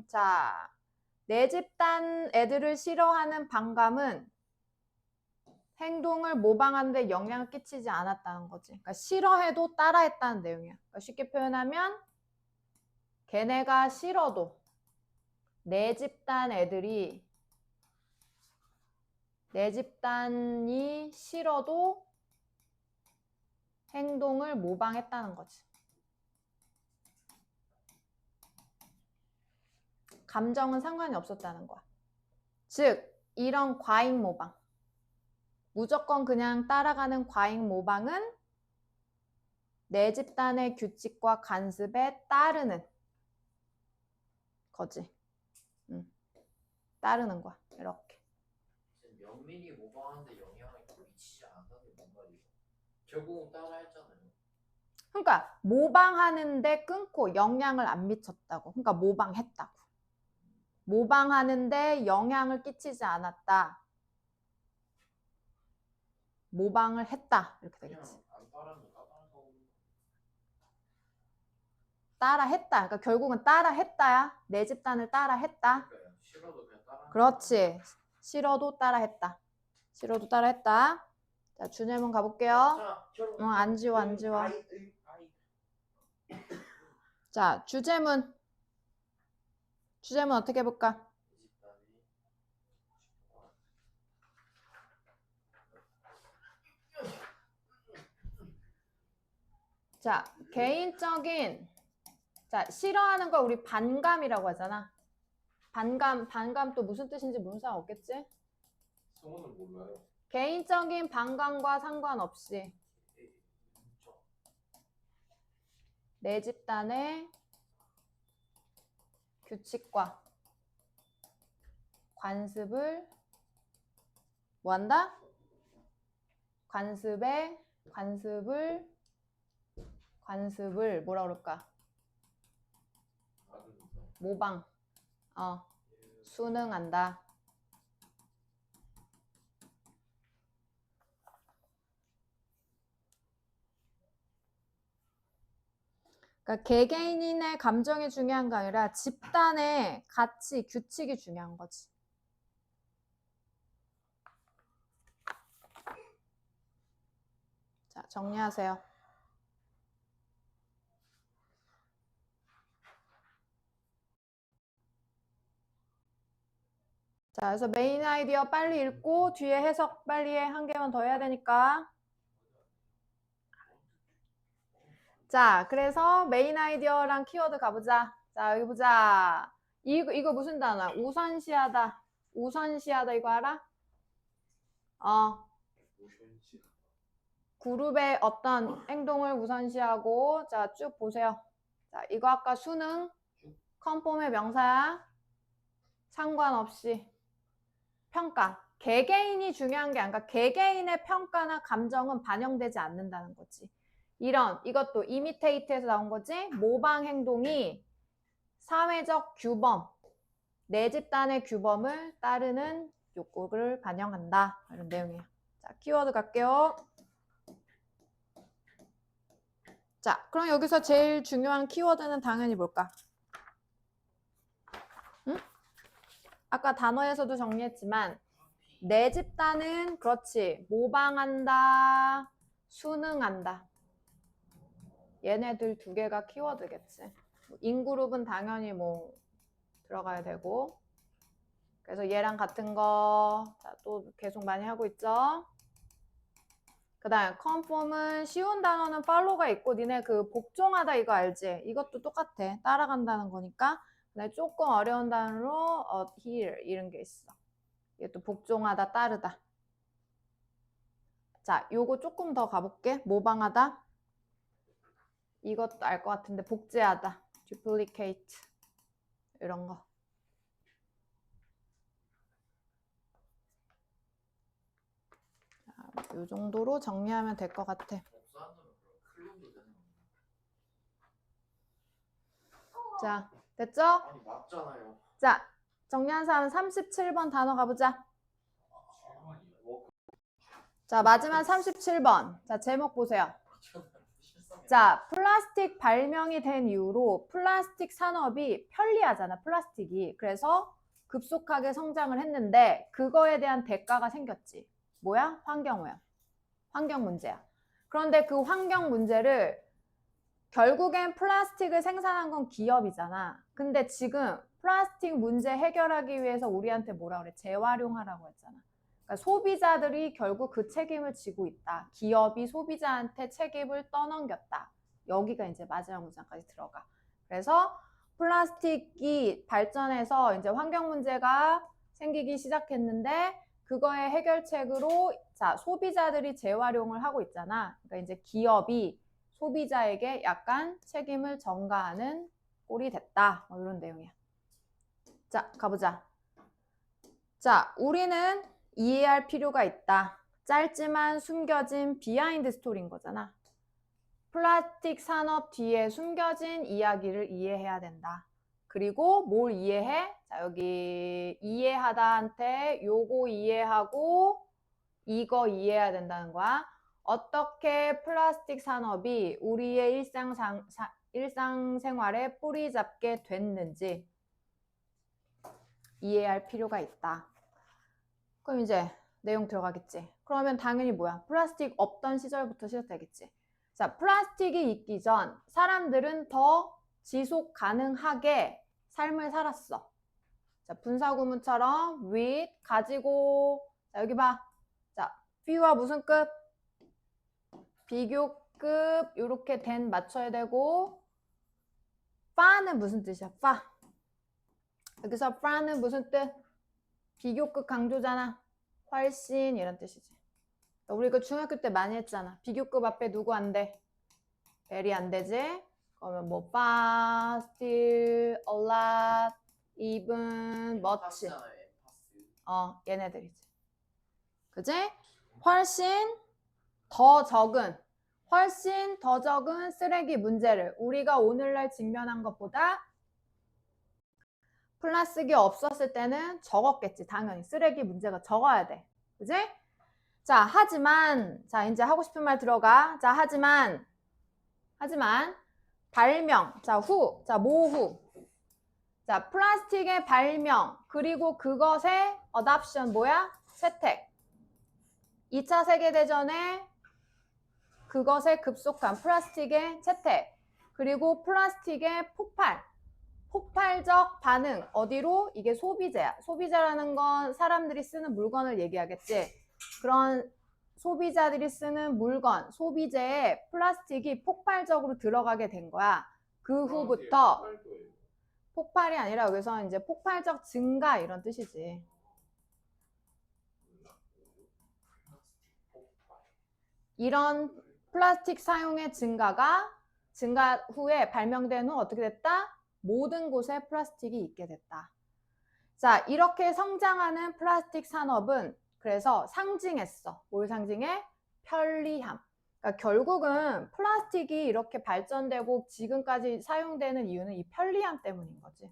자, 내 집단 애들을 싫어하는 반감은 행동을 모방하는데 영향을 끼치지 않았다는 거지. 그러니까 싫어해도 따라했다는 내용이야. 그러니까 쉽게 표현하면 걔네가 싫어도 내 집단이 싫어도 행동을 모방했다는 거지. 감정은 상관이 없었다는 거야. 즉, 이런 과잉 모방. 무조건 그냥 따라가는 과잉 모방은 내 집단의 규칙과 관습에 따르는 거지. 따르는 거야. 이렇게. 면밀히 모방하는데 영향을 미치지 않았다는 게 뭔 말이에요? 결국은 따라했잖아요. 그러니까 모방하는데 끊고 영향을 안 미쳤다고. 그러니까 모방했다고. 모방하는데 영향을 끼치지 않았다. 모방을 했다. 이렇게 그냥 되겠지. 안 따라하면 따라서 따라했다. 그러니까 결국은 따라했다야. 내 집단을 따라했다. 그러니까요. 싫어도 그냥 따라하는 그렇지. 싫어도 따라했다. 싫어도 따라했다. 자, 주제문 가볼게요. 안 지워, 안 지워. 자, 주제문 어떻게 해볼까? 자, 개인적인, 자, 싫어하는 걸 우리 반감이라고 하잖아. 반감 또 무슨 뜻인지 모르는 사람 없겠지? 성우는 몰라요. 개인적인 반감과 상관없이 내 집단의 규칙과 관습을 뭐한다? 관습을 뭐라 그럴까? 모방, 순응한다. 그러니까 개개인의 감정이 중요한 게 아니라 집단의 가치, 규칙이 중요한 거지. 자, 정리하세요. 자, 그래서 메인 아이디어 빨리 읽고 뒤에 해석 빨리 해. 한 개만 더 해야 되니까. 자, 그래서 메인 아이디어랑 키워드 가보자. 자, 여기 보자. 이거 무슨 단어야? 우선시하다. 우선시하다 이거 알아? 그룹의 어떤 행동을 우선시하고, 자, 쭉 보세요. 자, 이거 아까 수능 컨폼의 명사야. 상관없이 평가. 개개인이 중요한 게 아니라 개개인의 평가나 감정은 반영되지 않는다는 거지. 이것도 이미테이트에서 나온 거지. 모방 행동이 사회적 규범, 내 집단의 규범을 따르는 욕구를 반영한다. 이런 내용이에요. 자, 키워드 갈게요. 자, 그럼 여기서 제일 중요한 키워드는 당연히 뭘까? 응? 아까 단어에서도 정리했지만 내 집단은 그렇지. 모방한다, 순응한다. 얘네들 두 개가 키워드겠지. 인그룹은 당연히 뭐 들어가야 되고. 그래서 얘랑 같은 거, 자, 또 계속 많이 하고 있죠. 그 다음 컨폼은 쉬운 단어는 follow가 있고 니네 그 복종하다 이거 알지? 이것도 똑같아. 따라간다는 거니까. 근데 조금 어려운 단어로 adhere 이런 게 있어. 이것도 복종하다, 따르다. 자, 요거 조금 더 가볼게. 모방하다. 이것도 알 것 같은데 복제하다. duplicate 이런 거. 자, 요 정도로 정리하면 될 것 같아. 자, 됐죠? 아니 맞잖아요. 자, 정리한 사람 37번 단어 가보자. 자, 마지막 37번. 자, 제목 보세요. 자, 플라스틱 발명이 된 이후로 플라스틱 산업이 편리하잖아, 플라스틱이. 그래서 급속하게 성장을 했는데 그거에 대한 대가가 생겼지. 뭐야? 환경오염. 환경 문제야. 그런데 그 환경 문제를 결국엔 플라스틱을 생산한 건 기업이잖아. 근데 지금 플라스틱 문제 해결하기 위해서 우리한테 뭐라 그래? 재활용하라고 했잖아. 그러니까 소비자들이 결국 그 책임을 지고 있다. 기업이 소비자한테 책임을 떠넘겼다. 여기가 이제 마지막 문장까지 들어가. 그래서 플라스틱이 발전해서 이제 환경 문제가 생기기 시작했는데 그거의 해결책으로 자, 소비자들이 재활용을 하고 있잖아. 그러니까 이제 기업이 소비자에게 약간 책임을 전가하는 꼴이 됐다. 뭐 이런 내용이야. 자, 가보자. 자, 우리는 이해할 필요가 있다. 짧지만 숨겨진 비하인드 스토리인 거잖아. 플라스틱 산업 뒤에 숨겨진 이야기를 이해해야 된다. 그리고 뭘 이해해? 자, 여기 이해하다한테 요거 이해하고 이거 이해해야 된다는 거야. 어떻게 플라스틱 산업이 우리의 일상생활에 뿌리 잡게 됐는지 이해할 필요가 있다. 그럼 이제 내용 들어가겠지. 그러면 당연히 뭐야? 플라스틱 없던 시절부터 시작되겠지. 자, 플라스틱이 있기 전 사람들은 더 지속 가능하게 삶을 살았어. 자, 분사구문처럼 with 가지고 자, 여기 봐. 자, B와 무슨 급? 비교급 이렇게 된 맞춰야 되고 far는 무슨 뜻이야? far. 여기서 far는 무슨 뜻? 비교급 강조잖아. 훨씬 이런 뜻이지. 우리 이거 중학교 때 많이 했잖아. 비교급 앞에 누구 안 돼? very 안 되지? 그러면 뭐 far, still, a lot, even, much. 얘네들이지. 그지? 훨씬 더 적은 쓰레기 문제를 우리가 오늘날 직면한 것보다 플라스틱이 없었을 때는 적었겠지. 당연히 쓰레기 문제가 적어야 돼. 그지? 자, 하지만 자, 이제 하고 싶은 말 들어가. 자, 하지만 발명. 자, 모후. 자, 플라스틱의 발명 그리고 그것의 adoption 뭐야? 채택. 2차 세계대전에 그것의 급속한 플라스틱의 채택 그리고 플라스틱의 폭발적 반응. 어디로? 이게 소비재야. 소비자라는 건 사람들이 쓰는 물건을 얘기하겠지. 그런 소비자들이 쓰는 물건, 소비재에 플라스틱이 폭발적으로 들어가게 된 거야. 그 후부터 폭발이 아니라 여기서 이제 폭발적 증가 이런 뜻이지. 이런 플라스틱 사용의 증가 후에 발명된 후 어떻게 됐다? 모든 곳에 플라스틱이 있게 됐다. 자, 이렇게 성장하는 플라스틱 산업은 그래서 상징했어. 뭘 상징해? 편리함. 그러니까 결국은 플라스틱이 이렇게 발전되고 지금까지 사용되는 이유는 이 편리함 때문인 거지.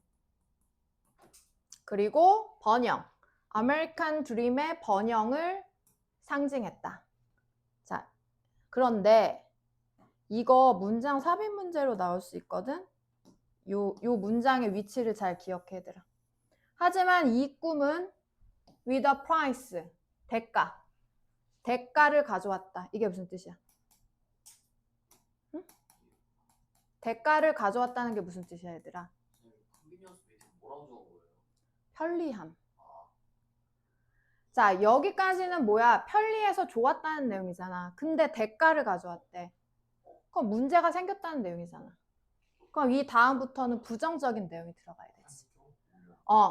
그리고 번영. 아메리칸 드림의 번영을 상징했다. 자, 그런데 이거 문장 삽입 문제로 나올 수 있거든. 요 문장의 위치를 잘 기억해 얘들아. 하지만 이 꿈은 with a price, 대가를 가져왔다. 이게 무슨 뜻이야? 응? 대가를 가져왔다는 게 무슨 뜻이야 얘들아? 컨비니언스 메이트 뭐라고 적은 거예요? 편리함. 자, 여기까지는 뭐야? 편리해서 좋았다는 내용이잖아. 근데 대가를 가져왔대. 그럼 문제가 생겼다는 내용이잖아. 그럼 이 다음부터는 부정적인 내용이 들어가야 되지.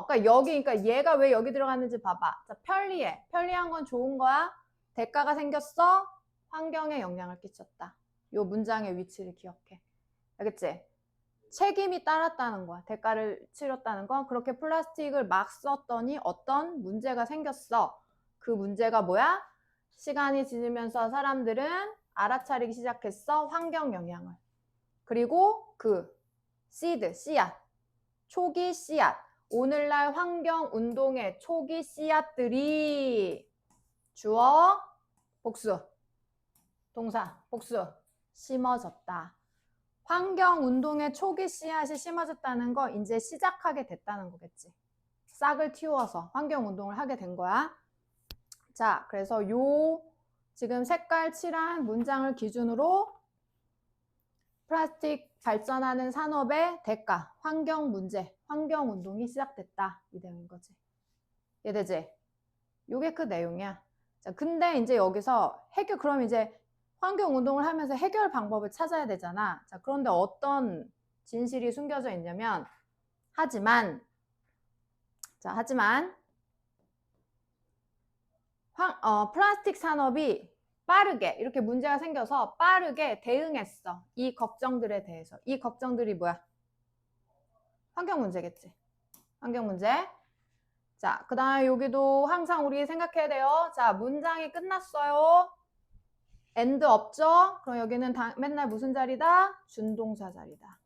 그러니까 얘가 왜 여기 들어갔는지 봐봐. 자, 편리해. 편리한 건 좋은 거야. 대가가 생겼어. 환경에 영향을 끼쳤다. 요 문장의 위치를 기억해. 알겠지? 책임이 따랐다는 거야. 대가를 치렀다는 건 그렇게 플라스틱을 막 썼더니 어떤 문제가 생겼어. 그 문제가 뭐야? 시간이 지나면서 사람들은 알아차리기 시작했어. 환경 영향을. 그리고 그 씨드, 씨앗, 초기 씨앗. 오늘날 환경운동의 초기 씨앗들이 주어, 복수, 동사, 복수, 심어졌다. 환경운동의 초기 씨앗이 심어졌다는 거 이제 시작하게 됐다는 거겠지. 싹을 틔워서 환경운동을 하게 된 거야. 자, 그래서 요 지금 색깔 칠한 문장을 기준으로 플라스틱 발전하는 산업의 대가, 환경 문제, 환경 운동이 시작됐다. 이 내용인 거지. 이해되지? 요게 그 내용이야. 자, 근데 이제 여기서 그럼 이제 환경 운동을 하면서 해결 방법을 찾아야 되잖아. 자, 그런데 어떤 진실이 숨겨져 있냐면, 하지만 플라스틱 산업이 빠르게 이렇게 문제가 생겨서 빠르게 대응했어. 이 걱정들에 대해서. 이 걱정들이 뭐야? 환경 문제겠지. 환경 문제. 자, 그 다음에 여기도 항상 우리 생각해야 돼요. 자, 문장이 끝났어요. end 없죠? 그럼 여기는 맨날 무슨 자리다? 준동사 자리다.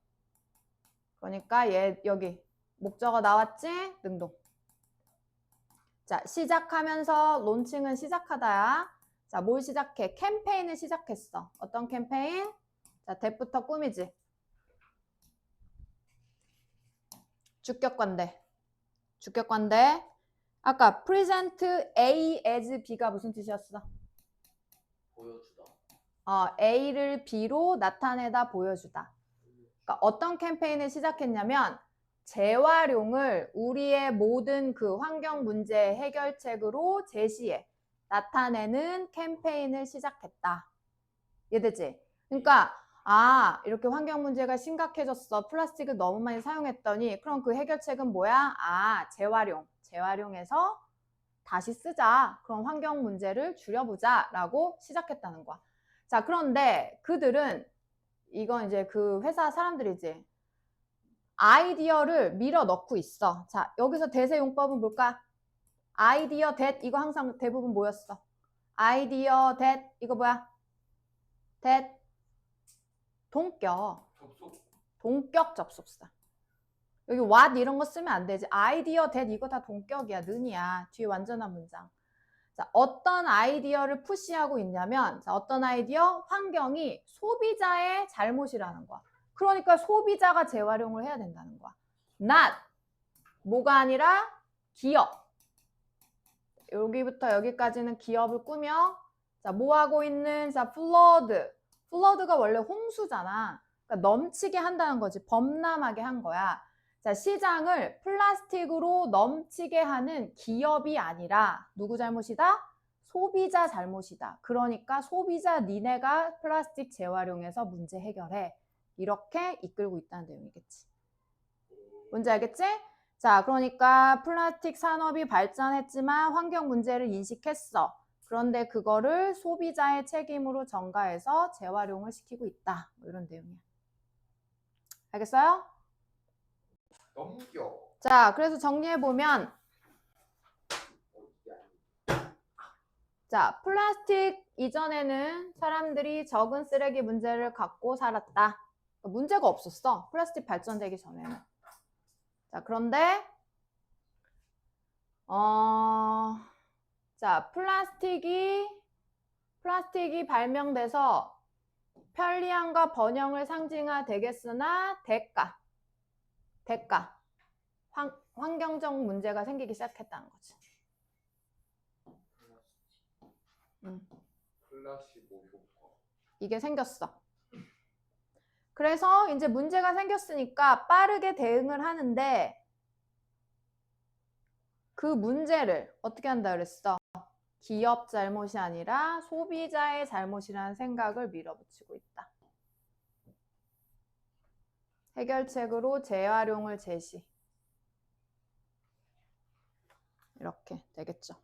그러니까 여기 목적어 나왔지? 능동. 자, 시작하면서 론칭은 시작하다야. 자, 뭘 시작해? 캠페인을 시작했어. 어떤 캠페인? 자, 대부터 꿈이지. 주격관대. 아까 present A as B가 무슨 뜻이었어? 보여주다. A를 B로 나타내다 보여주다. 그러니까 어떤 캠페인을 시작했냐면 재활용을 우리의 모든 그 환경 문제 해결책으로 제시해 나타내는 캠페인을 시작했다. 이해되지? 그러니까 이렇게 환경 문제가 심각해졌어. 플라스틱을 너무 많이 사용했더니 그럼 그 해결책은 뭐야? 재활용해서 다시 쓰자. 그럼 환경 문제를 줄여보자 라고 시작했다는 거야. 자, 그런데 그들은 이건 이제 그 회사 사람들이지. 아이디어를 밀어 넣고 있어. 자, 여기서 대세 용법은 뭘까? 아이디어 that 이거 항상 대부분 뭐였어? 아이디어 that 이거 뭐야? that 동격 접속사. 여기 what 이런 거 쓰면 안 되지. 아이디어 that 이거 다 동격이야. 는이야. 뒤에 완전한 문장. 자, 어떤 아이디어를 푸시하고 있냐면 어떤 아이디어? 환경이 소비자의 잘못이라는 거야. 그러니까 소비자가 재활용을 해야 된다는 거야. not 뭐가 아니라 기업. 여기부터 여기까지는 기업을 꾸며 자, 뭐 하고 있는? 자, flood가 원래 홍수잖아. 그러니까 넘치게 한다는 거지. 범람하게 한 거야. 자, 시장을 플라스틱으로 넘치게 하는 기업이 아니라 누구 잘못이다? 소비자 잘못이다. 그러니까 소비자 니네가 플라스틱 재활용해서 문제 해결해. 이렇게 이끌고 있다는 내용이겠지. 뭔지 알겠지? 자, 그러니까 플라스틱 산업이 발전했지만 환경 문제를 인식했어. 그런데 그거를 소비자의 책임으로 전가해서 재활용을 시키고 있다. 뭐 이런 내용이야. 알겠어요? 넘겨. 자, 그래서 정리해보면 자, 플라스틱 이전에는 사람들이 적은 쓰레기 문제를 갖고 살았다. 문제가 없었어. 플라스틱 발전되기 전에는. 자, 그런데 자, 플라스틱이 발명돼서 편리함과 번영을 상징화되겠으나 대가 환경적 문제가 생기기 시작했다는 거지. 플라시보 효과. 이게 생겼어. 그래서 이제 문제가 생겼으니까 빠르게 대응을 하는데 그 문제를 어떻게 한다 그랬어? 기업 잘못이 아니라 소비자의 잘못이라는 생각을 밀어붙이고 있다. 해결책으로 재활용을 제시. 이렇게 되겠죠.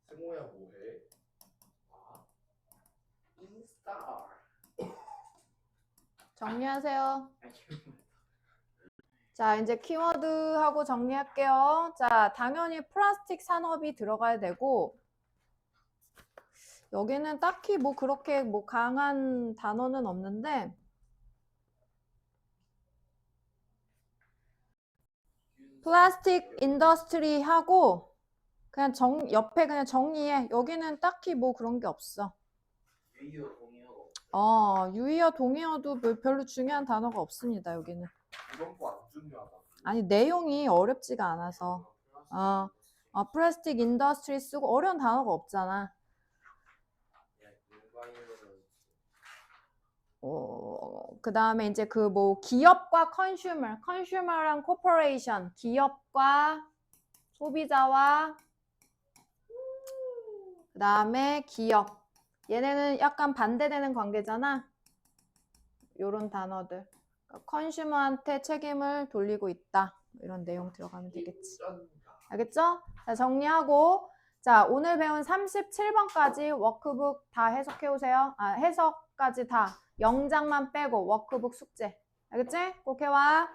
승호야 뭐해? 아, 인스타. 정리하세요. 자, 이제 키워드하고 정리할게요. 자, 당연히 플라스틱 산업이 들어가야 되고 여기는 딱히 뭐 그렇게 뭐 강한 단어는 없는데 플라스틱 인더스트리 하고 그냥 옆에 그냥 정리해. 여기는 딱히 뭐 그런 게 없어. 유이어 동의어. 유의어 동의어도 별로 중요한 단어가 없습니다. 여기는. 이런 거 안 중요하다. 아니 내용이 어렵지가 않아서. 플라스틱 인더스트리 쓰고 어려운 단어가 없잖아. 그 다음에 이제 그 뭐 기업과 컨슈머랑 코퍼레이션, 기업과 소비자와 그 다음에 기업. 얘네는 약간 반대되는 관계잖아. 요런 단어들. 그러니까 컨슈머한테 책임을 돌리고 있다. 이런 내용 들어가면 되겠지. 알겠죠? 자, 정리하고 자, 오늘 배운 37번까지 워크북 다 해석해 오세요. 해석까지 다. 영장만 빼고 워크북 숙제. 알겠지? 꼭 해와.